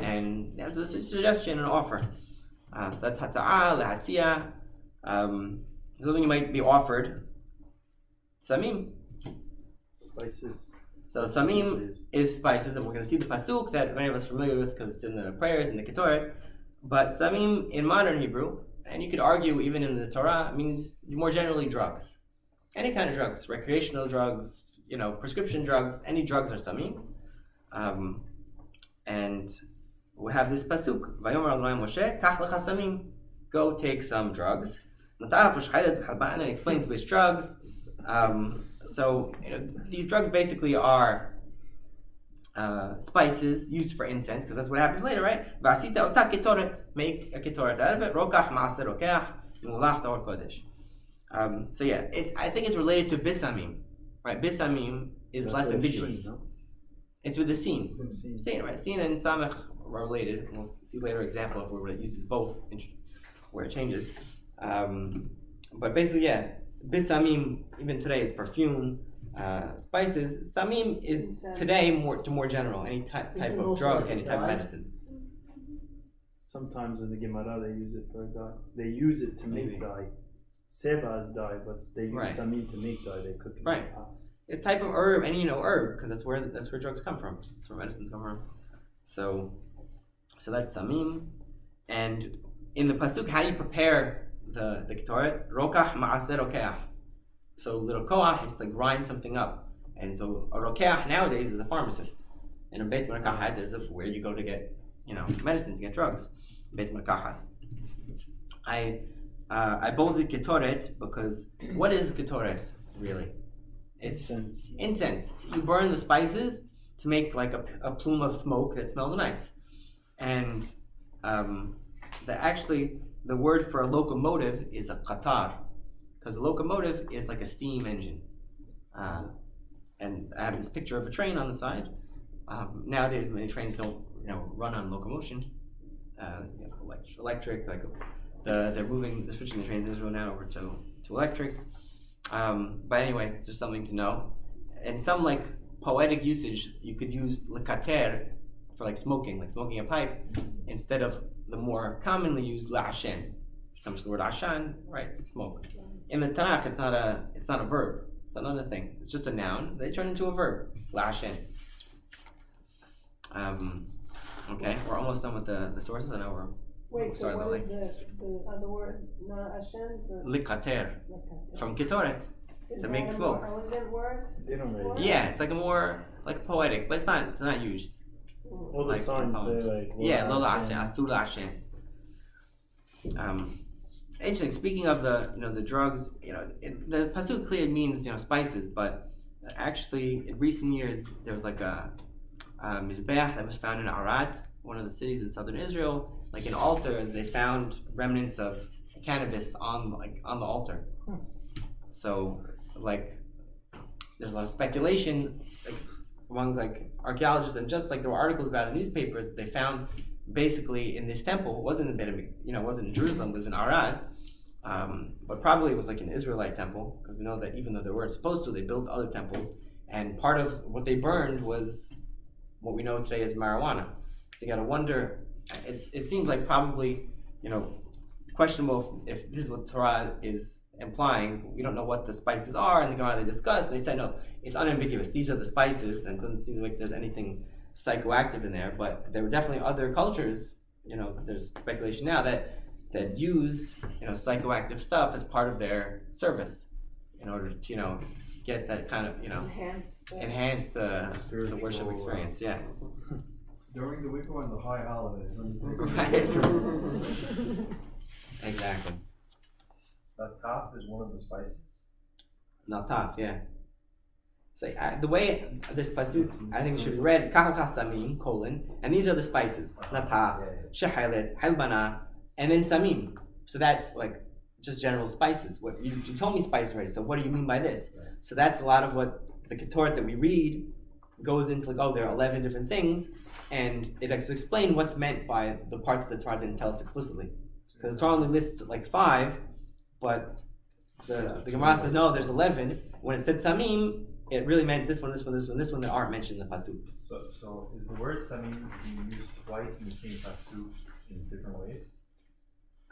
And that's a suggestion and offer. So that's hatza'ah, lehatziyah. Something you might be offered. Samim. Spices. So samim is spices, and we're going to see the pasuk that many of us are familiar with because it's in the prayers in the Ketoret. But samim in modern Hebrew, and you could argue even in the Torah, means more generally drugs. Any kind of drugs, recreational drugs, prescription drugs, any drugs are samim. And we have this pasuk, Vayomer Adonai Moshe, Kach lecha samim, go take some drugs. And then it explains which drugs. So these drugs basically are spices used for incense, because that's what happens later, right? V'asita ota ketoret, make a ketoret out of it. Rokach maaser rokeach, mulach ta'or kodesh. So yeah, I think it's related to bisamim, right? Bisamim is less ambiguous. No? It's with the sin. Sin. Right? Sin and samech are related. We'll see later an example of where it uses both, where it changes. But basically, yeah, bisamim, even today, is perfume, spices. Samim is today more general, any type of drug, any type of medicine. Sometimes in the Gemara they use it for dye. They use it to make dye. Seba is dye, but they use samim to make dye. They cook it. Right. It's type of herb, and herb, because that's where drugs come from. That's where medicines come from. So that's samim. And in the pasuk, how do you prepare the ketoret? Rokach ma'aser rokeach. So the rokeach is to grind something up, and so a rokeach nowadays is a pharmacist, and a beit markahat is where you go to get medicine, to get drugs. Beit markahat. I bolded ketoret because what is ketoret really? It's incense. You burn the spices to make like a plume of smoke that smells nice. And the word for a locomotive is a qatar, because a locomotive is like a steam engine. And I have this picture of a train on the side. Nowadays, many trains don't run on locomotion. Electric, like they're switching the trains in Israel now over to electric. But anyway, it's just something to know. And some like poetic usage, you could use lekater for like smoking a pipe, instead of the more commonly used la'ashen, which comes from the word ashan, right, to smoke. In the Tanakh, it's not a verb. It's another thing. It's just a noun. They turn into a verb, la'ashen. Okay, we're almost done with the sources. I know we're Wait, so sorry, what like is the other word? Na Hashem? likater from ketoret. Is to make that a smoke. more elegant word? They don't really. Yeah, it's like a more like poetic, but it's not used. All the like songs say poems. like. Yeah, lo Hashem. la'ashen, astu la'ashen. Interesting. Speaking of the drugs, the pasuk clearly means spices, but actually in recent years there was like a mizbeach that was found in Arad, one of the cities in southern Israel. Like an altar, they found remnants of cannabis on the altar. So like there's a lot of speculation among archaeologists, and just like there were articles about it in newspapers. They found basically in this temple, it wasn't it wasn't in Jerusalem, it was in Arad, but probably it was like an Israelite temple, because we know that even though they weren't supposed to, they built other temples, and part of what they burned was what we know today as marijuana. So you got to wonder. It seems like probably questionable if this is what Torah is implying. We don't know what the spices are, and the Gemara they discuss. They say no, it's unambiguous. These are the spices, and it doesn't seem like there's anything psychoactive in there. But there were definitely other cultures. There's speculation now that used psychoactive stuff as part of their service in order to get that kind of enhance the worship experience. Yeah. During the week or on the high holidays. Right. Exactly. Nataf is one of the spices. Nataf, yeah. So the way this pasuk, I think, should be read, kahal samim, colon, and these are the spices: nataf, shehelet, halbana, and then samim. So that's like just general spices. What you told me spices already. So what do you mean by this? So that's a lot of what the Ketoret that we read goes into. There are 11 different things, and it explains what's meant by the part that the Torah didn't tell us explicitly. Because the Torah only lists 5, but the Gemara says no, there's 11. When it said samim, it really meant this one that aren't mentioned in the pasuk. So is the word samim being used twice in the same pasuk in different ways?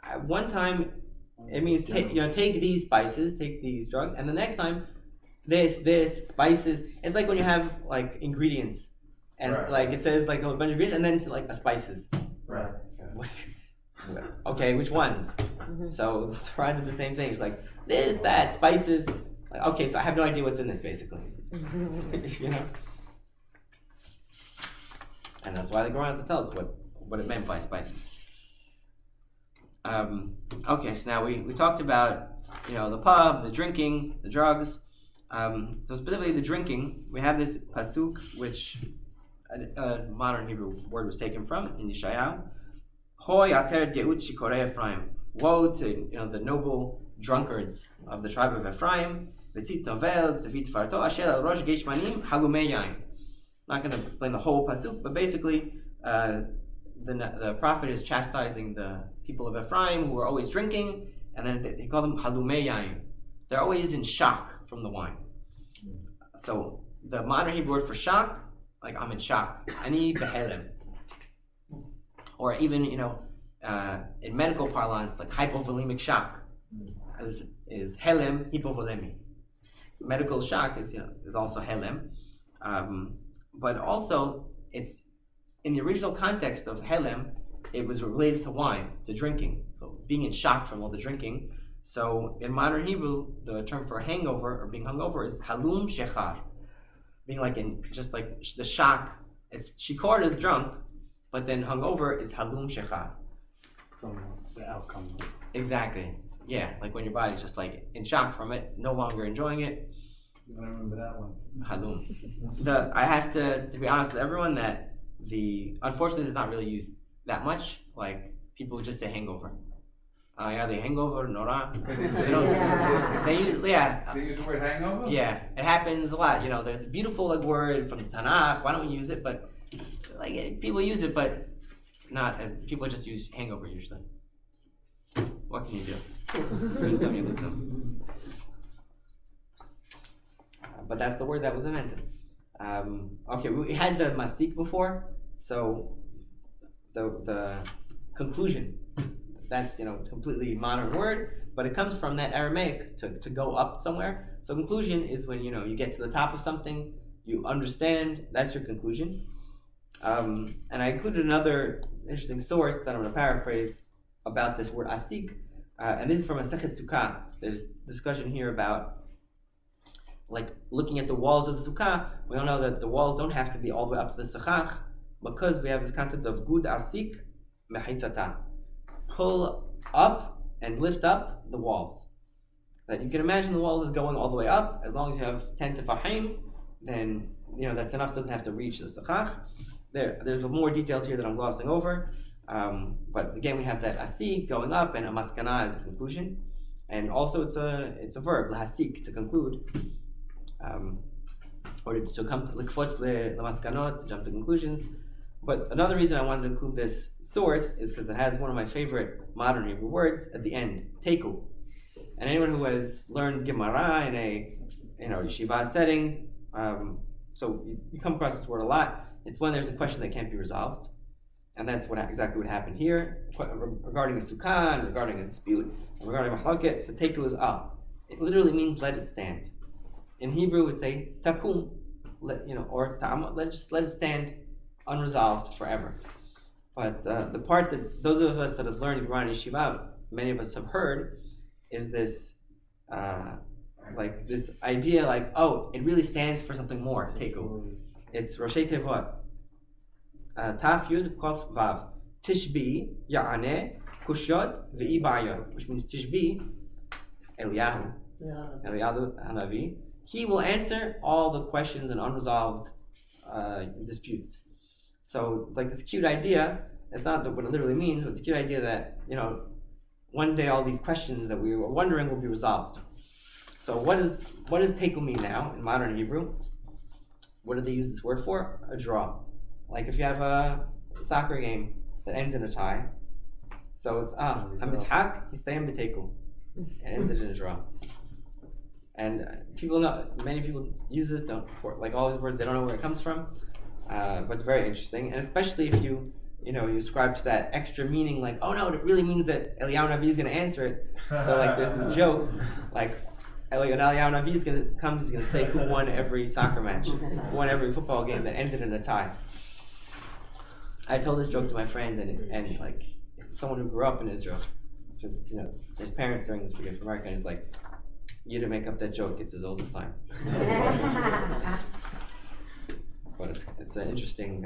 At one time, it means take these spices, take these drugs, and the next time, this spices. It's like when you have ingredients, and it says a bunch of ingredients, and then it's a spices. Right. Okay, which ones? So the Torah did the same thing. It's like this, that, spices. Okay, so I have no idea what's in this, basically. And that's why the Gemara tells us what it meant by spices. Okay, so now we talked about the pub, the drinking, the drugs. So specifically the drinking, we have this pasuk, which a modern Hebrew word was taken from in Yeshayahu. Hoy ateret geut shikorei Ephraim. Woe to the noble drunkards of the tribe of Ephraim. V'tzit novel tzivit farto asher al rosh geishmanim halumei yain. Not going to explain the whole pasuk, but basically the prophet is chastising the people of Ephraim who are always drinking, and then they call them halumei yain. They're always in shock from the wine. So the modern Hebrew word for shock, I'm in shock. Ani behelem. Or even, in medical parlance, hypovolemic shock is helem, hypovolemi. Medical shock is also helem. But also, it's in the original context of helem, it was related to wine, to drinking. So being in shock from all the drinking. So in modern Hebrew, the term for hangover or being hungover is halum shechar. Being the shock. It's shikor is drunk, but then hungover is halum shechar. From the outcome. Exactly. Yeah, when your body's just in shock from it, no longer enjoying it. I remember that one. Halum. I have to be honest with everyone that unfortunately it's not really used that much. People just say hangover. They hangover, nora. They use the word hangover? Yeah, it happens a lot. There's the beautiful word from the Tanakh. Why don't we use it? But people use it, but not as people just use hangover usually. What can you do? Win some, you lose some. But that's the word that was invented. Okay, we had the masik before. So the conclusion, that's completely modern word, but it comes from that Aramaic to go up somewhere. So conclusion is when you get to the top of something, you understand. That's your conclusion. And I included another interesting source that I'm going to paraphrase about this word asik, and this is from a Sechet Sukkah. There's discussion here about like looking at the walls of the Sukkah. We all know that the walls don't have to be all the way up to the Sechach, because we have this concept of gud asik mehitzata, pull up and lift up the walls. That you can imagine the wall is going all the way up. As long as you have 10 tefahim, then that's enough. Doesn't have to reach the Sechach. There's more details here that I'm glossing over. But again, we have that asik going up and a maskana as a conclusion, and also it's a verb lahasik, to conclude, or to come to likfotz lemaskanot, to jump to conclusions. But another reason I wanted to include this source is because it has one of my favorite modern Hebrew words at the end, teku. And anyone who has learned Gemara in a yeshiva setting, so you come across this word a lot. It's when there's a question that can't be resolved. And that's exactly what happened here regarding a sukkah, and regarding a dispute, and regarding mahloket. So teku is it literally means let it stand. In Hebrew, it's a takum, or ta'am, let it stand unresolved forever. But the part that those of us that have learned Gemara in yeshiva, many of us have heard, is this this idea it really stands for something more. Teku. It's Roshei Tevot. Taf Yud Kof Vav. Tishbi Ya'aneh Kushot Ve'i Ba'yot, which means Tishbi Eliyahu Hanavi. He will answer all the questions and unresolved disputes. So it's like this cute idea. It's not what it literally means, but it's a cute idea that one day all these questions that we were wondering will be resolved. So what does teku mean now in modern Hebrew? What do they use this word for? A draw. Like if you have a soccer game that ends in a tie, so it's hamishak yisayim b'teku, and ended in a draw. And many people use this, all these words, they don't know where it comes from, but it's very interesting, and especially if you ascribe to that extra meaning, oh no, it really means that Eliyahu Navi is going to answer it. So there's this joke, Eliyahu Navi is going to say who won every soccer match, who won every football game that ended in a tie. I told this joke to my friend, and someone who grew up in Israel, his parents during this weekend from America, and he's like, you didn't make up that joke, it's as old as time. But it's an interesting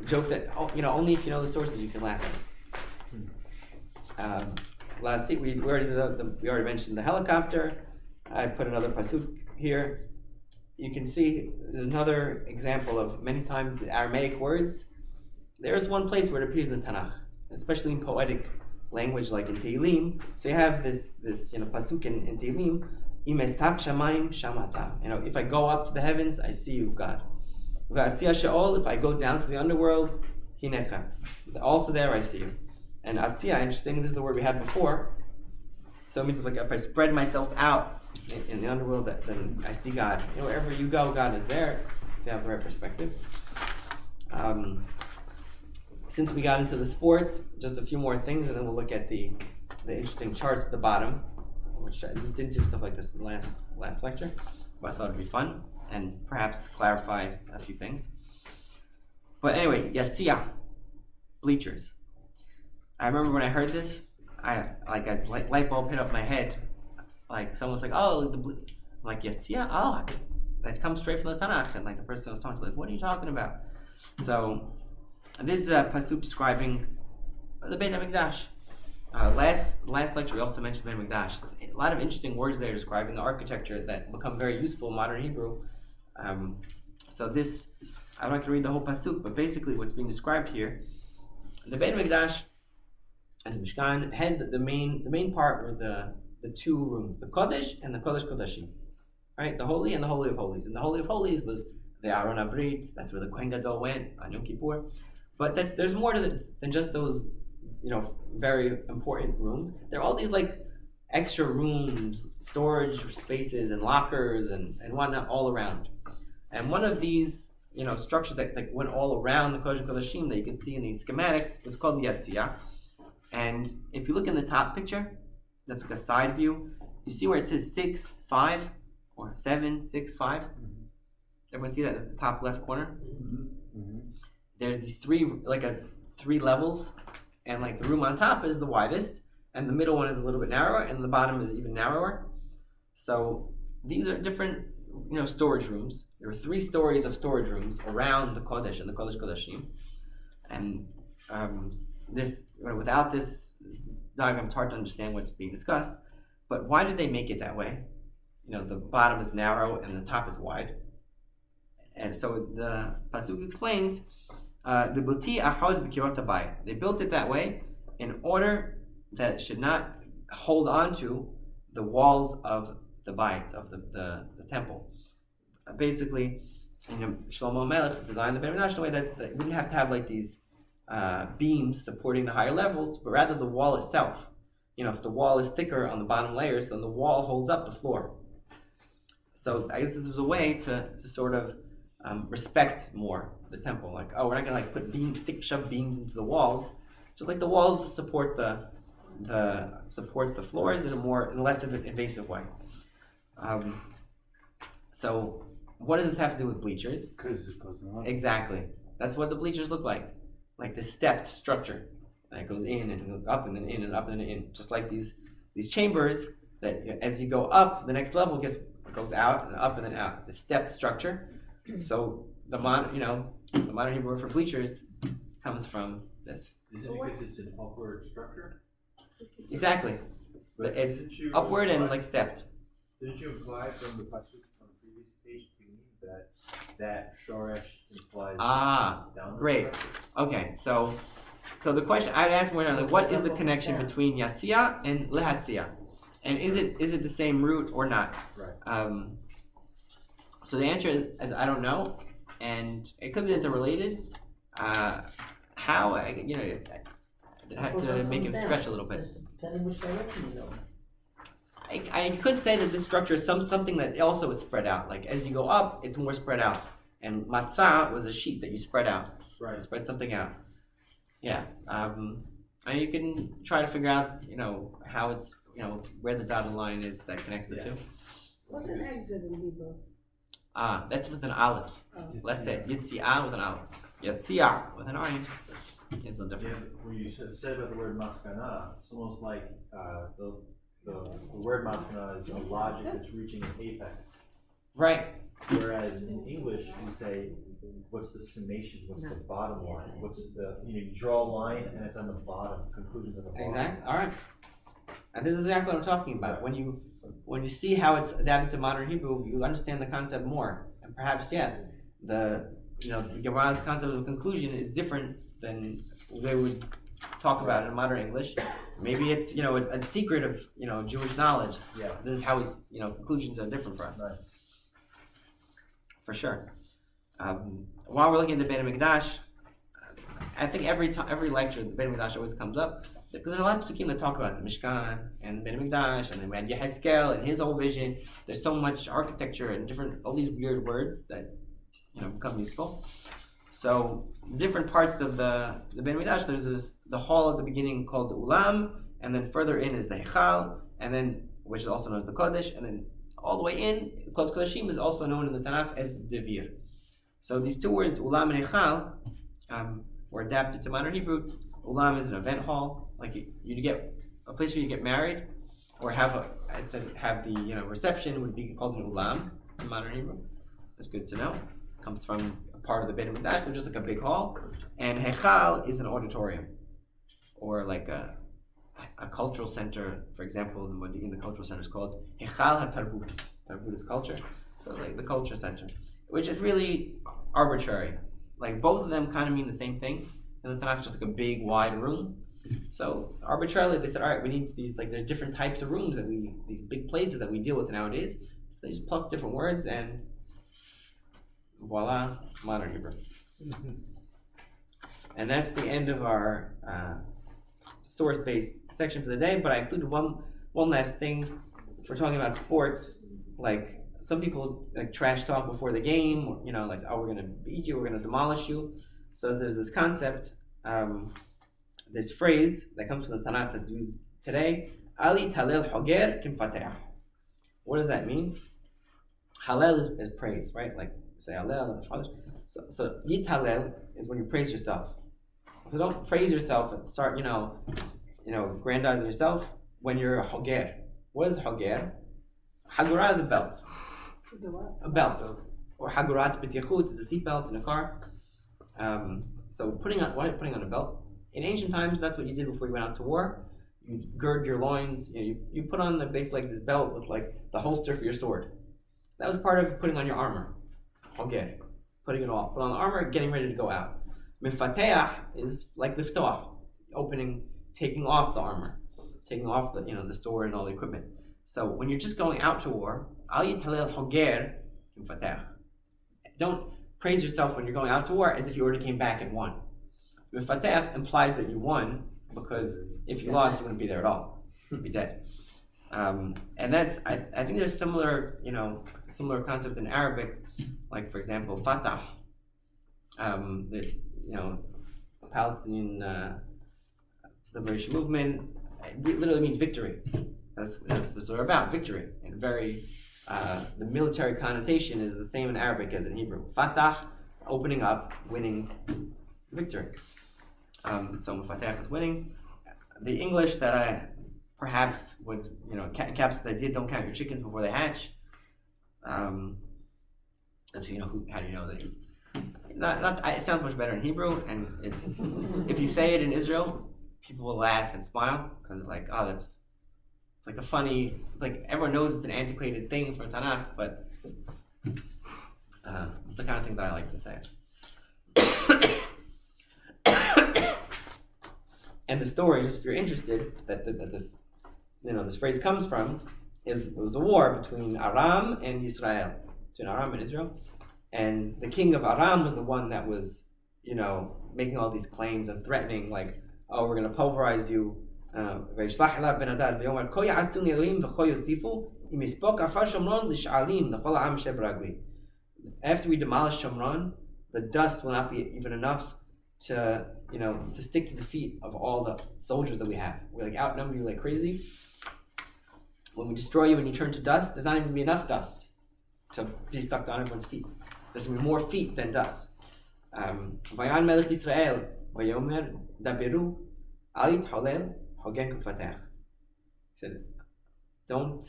joke that only if you know the sources you can laugh at. Last week we already mentioned the helicopter. I put another pasuk here. You can see there's another example of many times the Aramaic words. There's one place where it appears in the Tanakh, especially in poetic language like in Tehillim. So you have this pasuk in Tehillim, Imesak shamayim shamata. If I go up to the heavens, I see you, God. V'atzia she'ol, if I go down to the underworld, hinecha. Also there I see you. And atzia, interesting, this is the word we had before. So it means if I spread myself out in the underworld, then I see God. Wherever you go, God is there, if you have the right perspective. Since we got into the sports, just a few more things, and then we'll look at the interesting charts at the bottom, which I didn't do stuff like this in the last lecture, but I thought it'd be fun, and perhaps clarify a few things. But anyway, Yatzia, bleachers. I remember when I heard this, a light bulb hit up my head. Someone was like, "Oh, I'm like Yatzia? Oh, that comes straight from the Tanakh." And the person I was talking to, what are you talking about? So this is a pasuk describing the Beit HaMikdash. Last lecture we also mentioned Beit HaMikdash. It's a lot of interesting words there describing the architecture that become very useful in modern Hebrew. So this, I'm not going to read the whole pasuk, but basically what's being described here, the Beit HaMikdash and the Mishkan had the main part were the two rooms, the Kodesh and the Kodesh Kodashim, right? The Holy and the Holy of Holies. And the Holy of Holies was the Aron HaBrit. That's where the Kohen Gadol went on Yom Kippur. But there's more to it than just those, very important rooms. There are all these extra rooms, storage spaces, and lockers and whatnot all around. And one of these structure that like went all around the Kodesh Kodashim that you can see in these schematics was called the Yatzia. And if you look in the top picture, that's like a side view. You see where it says 6, 5, or 7, 6, 5. Everyone see that at the top left corner? There's these three levels, and like the room on top is the widest, and the middle one is a little bit narrower, and the bottom is even narrower. So these are different, storage rooms. There were 3 stories of storage rooms around the Kodesh and the Kodesh Kodashim, and without this diagram, it's hard to understand what's being discussed. But why did they make it that way? The bottom is narrow and the top is wide. And so the pasuk explains, they built it that way in order that it should not hold on to the walls of the bayit, of the temple. Basically, Shlomo Melech designed the Beit Mikdash in a way that we didn't have to have like these beams supporting the higher levels, but rather the wall itself. If the wall is thicker on the bottom layers, then the wall holds up the floor. So I guess this was a way to sort of respect more the temple. Like, we're not gonna like put shove beams into the walls. Just like the walls support the floors in a less invasive way. So what does this have to do with bleachers? Because it goes on. Exactly. That's what the bleachers look like the stepped structure that goes in and up and then in and up and then in. Just like these chambers that as you go up, the next level goes out and up and then out. The stepped structure. So the modern Hebrew word for bleachers comes from this. Is it because it's an upward structure? Exactly. But it's upward and like stepped. Didn't you imply from the pasuk on the previous page to me that shoresh implies downward great. structure? Okay, so the question I'd ask more like, what is the connection between Yatzia and Lehatzia? And is it the same root or not? Right. So the answer is I don't know, and it could be that they're related. How I have to make it stretch a little bit. Depending which direction you go. I could say that this structure is something that also is spread out. Like as you go up, it's more spread out. And matzah was a sheet that you spread out. Right. Spread something out. Yeah. And you can try to figure out, how it's, where the dotted line is that connects the two. What's an exit in Hebrew? That's with an aleph. Let's say Yitzia with an aleph. Yitzia with an ayin. It's no different. Yeah, when you said about the word maskana, it's almost like the word maskana is a logic that's reaching an apex. Right. Whereas in English, we say, what's the summation? What's the bottom line? What's you draw a line and it's on the bottom, conclusions on the bottom. Exactly. All right. And this is exactly what I'm talking about. When you see how it's adapted to modern Hebrew, you understand the concept more. And perhaps, the Gemara's concept of conclusion is different than they would talk about it in modern English. Maybe it's a secret of Jewish knowledge. Yeah. This is how conclusions are different for us. Nice. For sure. While we're looking at the Beit Mikdash, I think every lecture the Beit Mikdash always comes up because there's a lot of psukim that talk about the Mishkan and the Beit Mikdash, and then we had Yehezkel and his whole vision. There's so much architecture and all these weird words that become useful. So different parts of the Beit Mikdash, there's the hall at the beginning called the Ulam, and then further in is the Heichal, and then which is also known as the Kodesh, and then all the way in, Kodesh Kodashim is also known in the Tanakh as Devir. So these two words, Ulam and Heichal, were adapted to modern Hebrew. Ulam is an event hall, like you get a place where you get married, or have the reception would be called an Ulam in modern Hebrew. That's good to know. It comes from a part of the Beit Mikdash, so just like a big hall. And Heichal is an auditorium, or like a cultural center. For example, in the cultural center is called Heichal HaTarbut. Tarbut is culture, so like the culture center, which is really arbitrary. Like both of them kind of mean the same thing. And the Tanakh is just like a big, wide room. So arbitrarily, they said, all right, we need these, like there's different types of rooms these big places that we deal with nowadays. So they just pluck different words and voila, modern Hebrew. And that's the end of our source-based section for the day. But I included one last thing. If we're talking about sports, like some people like trash talk before the game, or, like, oh, we're gonna beat you, we're gonna demolish you. So there's this concept, this phrase that comes from the Tanakh that's used today. Ali talil hoger kim fateh. What does that mean? Halel is praise, right? Like say Halel. So yitalel is when you praise yourself. So don't praise yourself and start, grandizing yourself when you're a hoger. What is hoger? Hagura is a belt. A belt. Or hagurat b'tichut is a seatbelt in a car. So putting on a belt. In ancient times, that's what you did before you went out to war. You gird your loins. You put on the base like this belt with like the holster for your sword. That was part of putting on your armor. Okay, putting it all. Put on the armor, getting ready to go out. Mifateah is like liftoah, taking off the armor, taking off the sword and all the equipment. So when you're just going out to war, al yitalel hoger mifateah. Don't praise yourself when you're going out to war as if you already came back and won. Mifateah implies that you won, because if you lost, you wouldn't be there at all. You'd be dead. And that's I think there's similar concept in Arabic, like for example Fatah, the Palestinian liberation movement. It literally means victory. That's what we're about, victory. And the military connotation is the same in Arabic as in Hebrew. Fatah, opening up, winning, victory. So Fatah is winning. The English that I perhaps would, caps the idea, don't count your chickens before they hatch. As how do you know that? It sounds much better in Hebrew, and it's if you say it in Israel, people will laugh and smile because like, oh, it's like a funny, like everyone knows it's an antiquated thing from Tanakh, but the kind of thing that I like to say. And the story, just if you're interested, that this this phrase comes from, it was a war between Aram and Israel, between Aram and Israel, and the king of Aram was the one that was making all these claims and threatening, like, oh, we're going to pulverize you. After we demolish Shomron, the dust will not be even enough to stick to the feet of all the soldiers that we have. We like outnumber you like crazy. When we destroy you and you turn to dust, there's not even be enough dust to be stuck on everyone's feet. There's going to be more feet than dust. Vayan Melech Yisrael vayomer daberu al yitholel hogen kufatech. He said, don't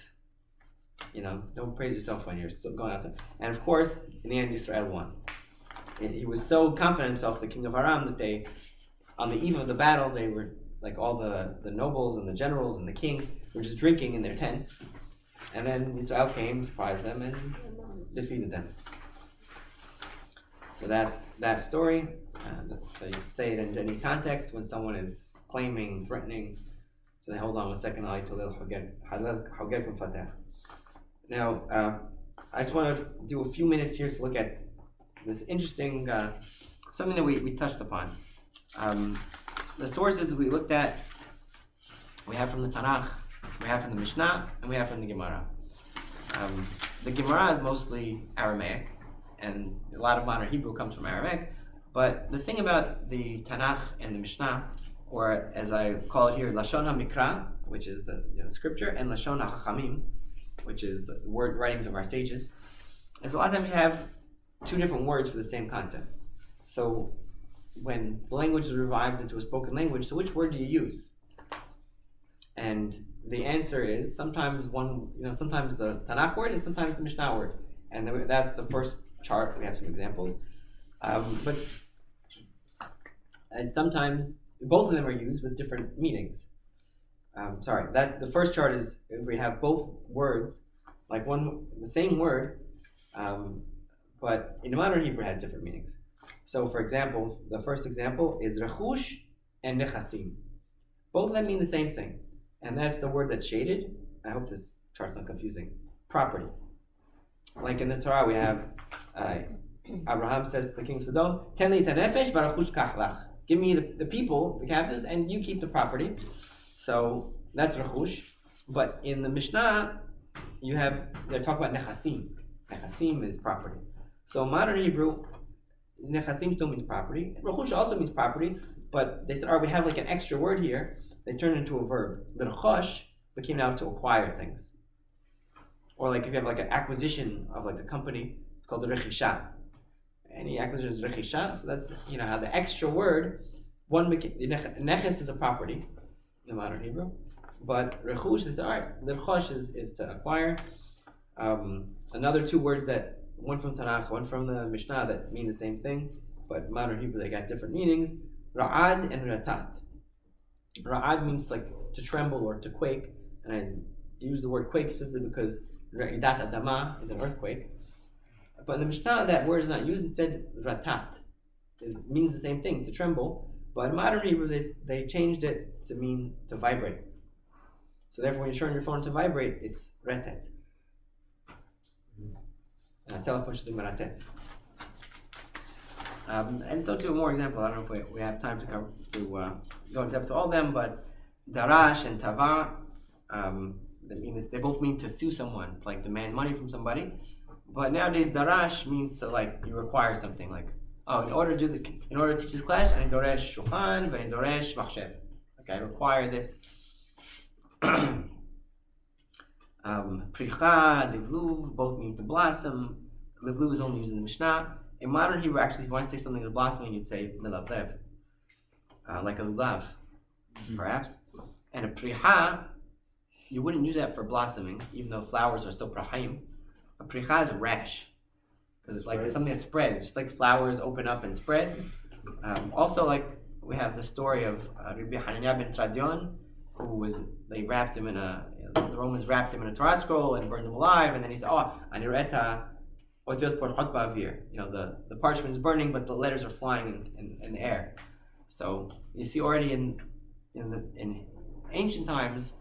praise yourself when you're still going out there. And of course, in the end, Israel won. He was so confident in himself, the king of Aram, that on the eve of the battle, they were like all the nobles and the generals and the king were just drinking in their tents. And then Israel came, surprised them, and defeated them. So that's that story. So you can say it in any context when someone is claiming, threatening. So they hold on 1 second. Now, I just want to do a few minutes here to look at this interesting, something that we touched upon. The sources we looked at, we have from the Tanakh, we have from the Mishnah, and we have from the Gemara. The Gemara is mostly Aramaic, and a lot of modern Hebrew comes from Aramaic. But the thing about the Tanakh and the Mishnah, or as I call it here, Lashon HaMikra, which is the scripture, and Lashon HaChamim, which is the word writings of our sages, is a lot of times you have two different words for the same concept. So when the language is revived into a spoken language, so which word do you use? And the answer is sometimes sometimes the Tanakh word and sometimes the Mishnah word. And that's the first chart. We have some examples. And sometimes both of them are used with different meanings. The first chart is we have both words, like the same word, but in modern Hebrew it had different meanings. So for example, the first example is rechush and nechasim. Both of them mean the same thing. And that's the word that's shaded. I hope this chart's not confusing. Property. Like in the Torah we have, Abraham says to the king of Sodom, Ten li tanefesh v'rechush kachlach. Give me the people, the captives, and you keep the property. So that's rechush. But in the Mishnah, they're talking about nechasim. Nechasim is property. So in modern Hebrew, Nechasim still means property. Rechush also means property, but they said, all right, we have like an extra word here. They turned it into a verb. L'rechosh became now to acquire things. Or like if you have like an acquisition of like a company, it's called the rechisha. Any acquisition is rechisha. So that's how the extra word, neches is a property in modern Hebrew, but rechush is all right. L'rechosh is to acquire. Another two words that one from Tanakh, one from the Mishnah that mean the same thing, but in modern Hebrew they got different meanings. Ra'ad and ratat. Ra'ad means like to tremble or to quake, and I use the word quake specifically because Ra'idat Adama is an earthquake. But in the Mishnah, that word is not used. Instead, ratat means the same thing, to tremble. But in modern Hebrew, they changed it to mean to vibrate. So therefore, when you're turning your phone to vibrate, it's retet. Telephone should be maratet. And so to more example, I don't know if we have time to go in depth to all of them, but darash and tava, they both mean to sue someone, like demand money from somebody. But nowadays, darash means to like you require something, like in order to teach this class, I doresh shulchan, I doresh mahshev. Okay, I require this. Pricha, livluv, both mean to blossom. Livluv is only used in the Mishnah. In modern Hebrew, actually, if you want to say something is blossoming, you'd say milavlev, like a lulav, perhaps. And a pricha, you wouldn't use that for blossoming, even though flowers are still prahaim. A pricha is a rash, because it's like it's something that spreads, just like flowers open up and spread. Also, like we have the story of Rabbi Hananiah ben Tradion, the Romans wrapped him in a Torah scroll and burned him alive, and then he said, anireta otiot porchot ba'avir. The parchment is burning, but the letters are flying in the air. So you see already in ancient times,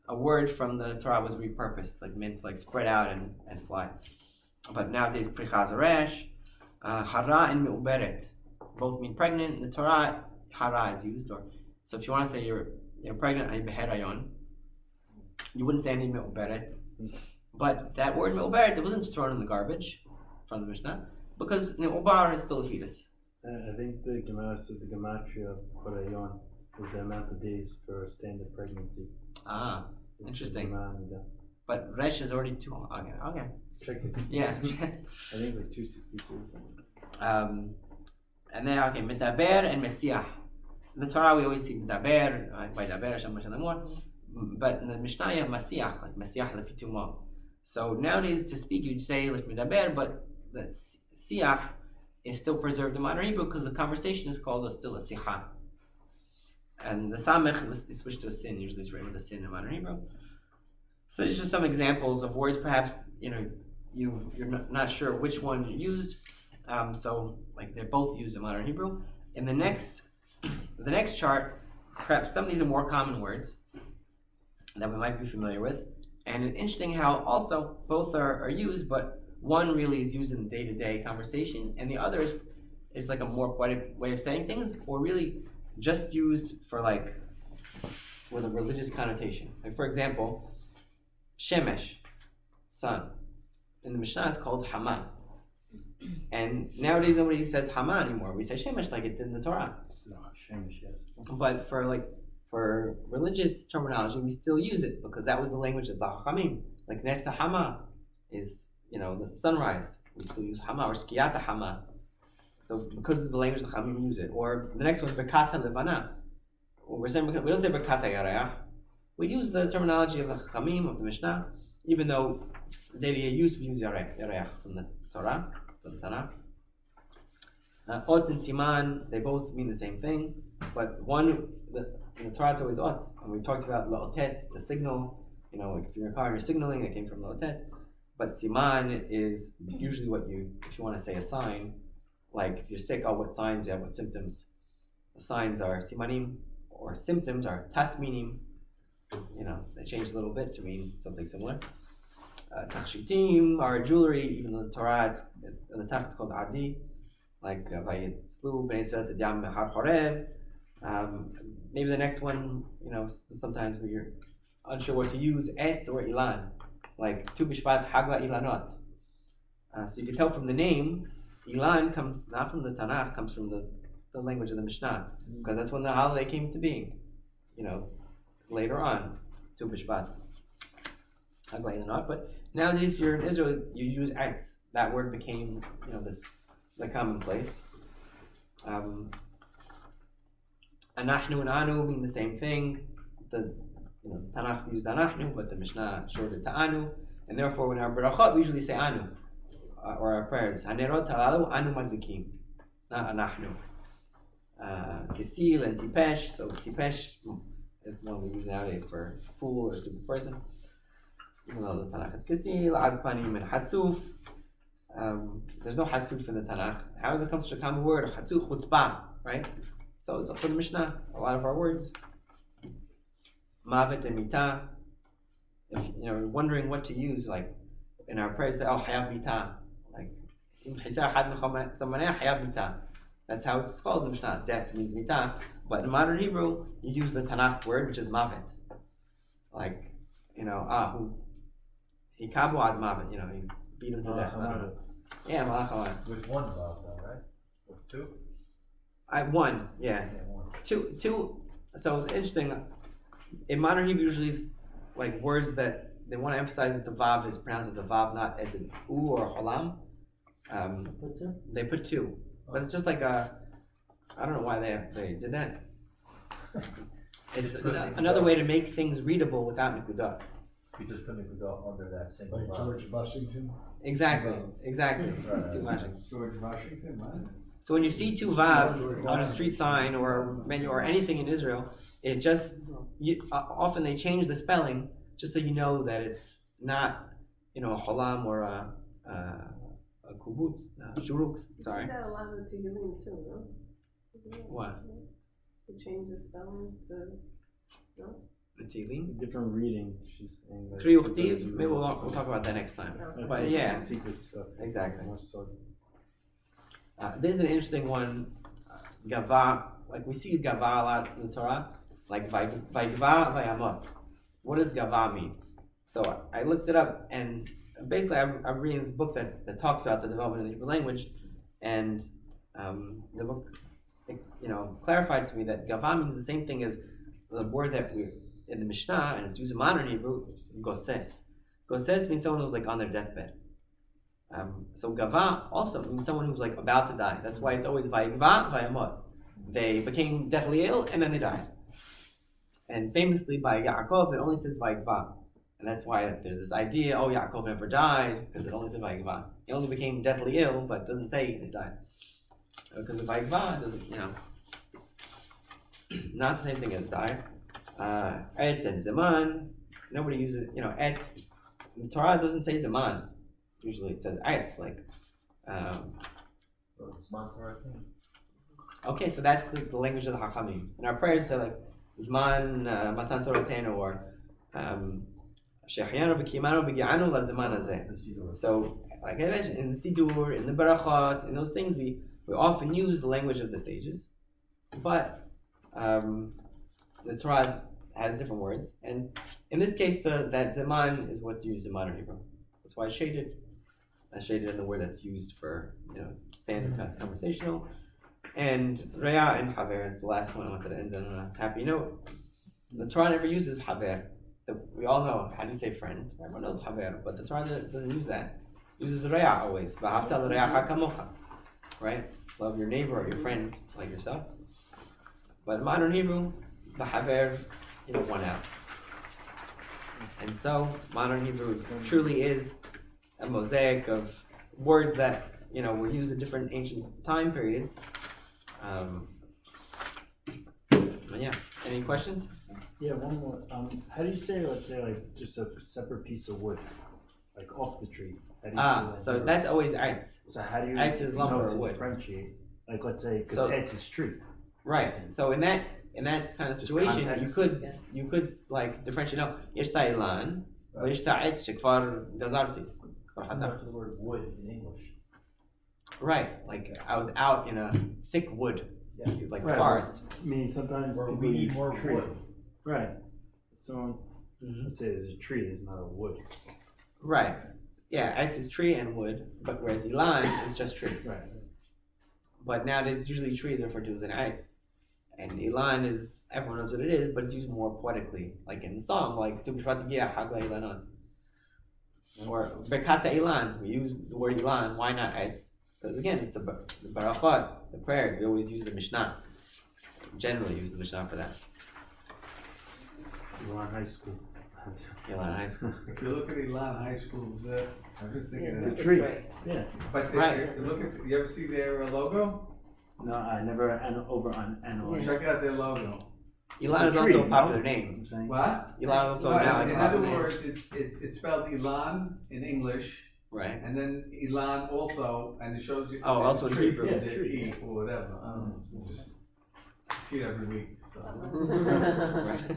a word from the Torah was repurposed, like meant to like spread out and fly. But nowadays, pricha is a rash. Hara and me'uberet both mean pregnant. In the Torah, hara is used. So if you want to say you're pregnant, ay beherayon, you wouldn't say any me'uberet. But that word me'uberet, it wasn't just thrown in the garbage from the Mishnah, because ubar is still a fetus. I think the Gemara says the gematria horayon is the amount of days for a standard pregnancy. It's interesting. But resh is already too long. Okay. Check it. Yeah. I think it's like 262 or something. And then medaber and mesiah. In the Torah we always see medaber, by daber Hashem Lemor, but in the Mishnah you have mesiah, like mesiah lefitumah. So nowadays to speak you'd say like medaber, but the siach is still preserved in modern Hebrew because the conversation is called still a sicha. And the samech is switched to a sin. Usually it's written with a sin in modern Hebrew. So it's just some examples of words. Perhaps you're not sure which one you used. So like they're both used in modern Hebrew. In the next chart, perhaps some of these are more common words that we might be familiar with. And it's interesting how also both are used, but one really is used in the day-to-day conversation, and the other is like a more poetic way of saying things, or really just used for like with a religious connotation. Like for example, shemesh, sun. In the Mishnah it's called hama. And nowadays nobody says hama anymore. We say shemesh like it did in the Torah. Shemesh, yes. But for religious terminology we still use it because that was the language of the Chachamim. Like netzah hama is the sunrise. We still use hama or skiyata hama. So because it's the language the Chachamim use it. Or the next one, Bekata Levana. We don't say Bekata Yarayah. We use the terminology of the Chachamim, of the Mishnah, even though daily use we use Yarayah from the Torah, from the Tanakh. Ot and Siman, they both mean the same thing, but in the Torah it's always Ot, and we talked about La'otet, the signal. If you're in your car and you're signaling, it came from La'otet. But Siman is usually if you want to say a sign. Like if you're sick, what signs you have, what symptoms. The signs are simanim, or symptoms are tasminim. They changed a little bit to mean something similar. Tachshitim are jewelry, even though the Torah, in the Tanakh it's called adi. Like vayitzlu bnei Yisrael et yam har horev. Maybe the next one, sometimes when you're unsure what to use, etz or ilan. Like tu bishvat hagla ilanot. So you can tell from the name, Ilan comes not from the Tanakh, comes from the language of the Mishnah, because that's when the holiday came to being. Later on, Tu B'Shvat. Ugly or not, but nowadays, if you're in Israel, you use etz. That word became, this the commonplace. Anachnu and anu mean the same thing. The Tanakh used anachnu, but the Mishnah shorted to anu, and therefore, when our berachot, we usually say anu, or our prayers. Hanerot halalu anu madlikim, not anachnu. Kisil and tipesh. So tipesh is the one we use nowadays for fool or stupid person. Even though the Tanakh is Kisil, Azpanim, and Hatzuf. There's no Hatzuf in the Tanakh. How does it come to a common word? Hatzuf, Chutzpah, right? So it's also the Mishnah, a lot of our words. Mavet and Mita. If you're wondering what to use, like in our prayers, say, oh, Hayab Mita. Like, that's how it's called in the Mishnah. Death means Mita. But in modern Hebrew, you use the Tanakh word, which is Mavet. Like, who. He kabu ad mavet, he beat him to death. Yeah, malach With one vav, though, right? With two? One, yeah. One. Two. So interesting. In modern Hebrew, usually, like words that they want to emphasize that the vav is pronounced as a vav, not as an u or halam. They put two, but it's just like I don't know why they did that. It's another way to make things readable without nekudah. You just put Nikudah under that single Like vav. George Washington. Exactly. Right. Too much. George Washington, man. So when you see two vavs on a street sign or menu or anything in Israel, it just often they change the spelling just so you know that it's not a halam or a kubutz, shuruks. Sorry. You see that a lot of the Tehillim too, no? What? To change the spelling to, no? The Tehillim. Different reading. She's saying that. Kriyu Ch'tiv. Maybe we'll talk about that next time. That's But like yeah, secret stuff. exactly. More so. This is an interesting one. Gava, like we see gava a lot in the Torah, like vaygva, vayamot. What does gava mean? So I looked it up, and basically I'm reading this book that talks about the development of the Hebrew language, and the book, clarified to me that gava means the same thing as the word that we in the Mishnah, and it's used in modern Hebrew, goses. Goses means someone who's like on their deathbed. So gava also means someone who's like about to die. That's why it's always vaygva, vayamot. They became deathly ill and then they died. And famously by Yaakov, it only says vaygva. And that's why there's this idea, Yaakov never died, because it only says vaygva. He only became deathly ill, but it doesn't say he died. Because the vaygva doesn't, not the same thing as die. Et and Zaman, nobody uses, et. The Torah doesn't say Zaman. Usually it says et, like. Zman Torah thing. Okay, so that's the language of the Hachamim. And our prayers say like Zman Matan Toratenu or Shechianu V'Kimanu V'Gi'anu LaZman Hazeh. So, like I mentioned, in the Sidur, in the Barachot, in those things, we often use the language of the sages, but the Torah has different words, and in this case, that Zaman is what's used in modern Hebrew. That's why it's shaded. Shaded in the word that's used for standard conversational. And Reya and Haver is the last one I wanted to end on a happy note. The Torah never uses Haver. We all know how do you say friend. Everyone knows Haver, but the Torah doesn't use that. It uses Reya always. V'ahavta l'reyacha kamocha. Right? Love your neighbor or your friend like yourself. But in modern Hebrew, the Haver, won out. And so modern Hebrew truly is a mosaic of words that were used in different ancient time periods. Yeah. Any questions? Yeah, one more. How do you say, let's say, like just a separate piece of wood, like off the tree? How do you say So that's always eitz. So how do you Eitz is lumber or to wood. differentiate? Like let's say, because So- eitz is tree. Right. So in that kind of Just situation, context. you could like differentiate. No, יש את האילן, ויש את העץ שכבר גזרתי. Similar to the word wood in English. Right. Like I was out in a thick wood, Yeah. like a Right. forest. I mean, sometimes Or people we need use more tree. wood. Right. So Mm-hmm. let's say there's a tree. There's not a wood. Right. Yeah, Eitz is tree and wood, but whereas Ilan is just tree. Right. But nowadays, usually tree is referred to as an Eitz. And Ilan is, everyone knows what it is, but it's used more poetically. Like in the song, like, Tu B'Shvat Hagiah Hag LaIlanot. Or Berkat Ilan, we use the word Ilan, why not Eitz? Because again, it's the barachot, the prayers, we always use the Mishnah. Generally use the Mishnah for that. Ilan High School. Ilan High School. If you look at Elan High School's, I'm just thinking It's of a that. tree. Yeah. But Right. look at, you ever see their logo? No, I never over on analyzed. Check out their logo. Ilan It's is a also tree, a popular no? name. I'm saying. What? Ilan is also No, now like in a other popular name. words, it's spelled Elan in English, Right. and then Elan also, and it shows you. Oh, also in tree, Hebrew. the Yeah, tree. E or whatever. I don't know. Just see it every week. So. Right.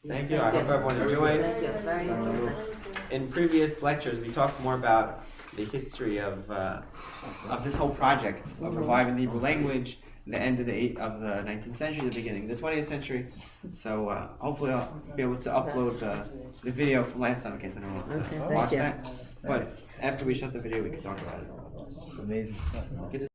Thank you. I hope everyone enjoyed. Thank you, very So, interesting. in previous lectures, we talked more about the history of this whole project of reviving the Hebrew language, the end of the 19th century, the beginning of the 20th century. So hopefully I'll be able to upload the video from last time in case anyone wants to Okay, thank watch you. that. But after we shut the video, we can talk about it. Amazing stuff. Good to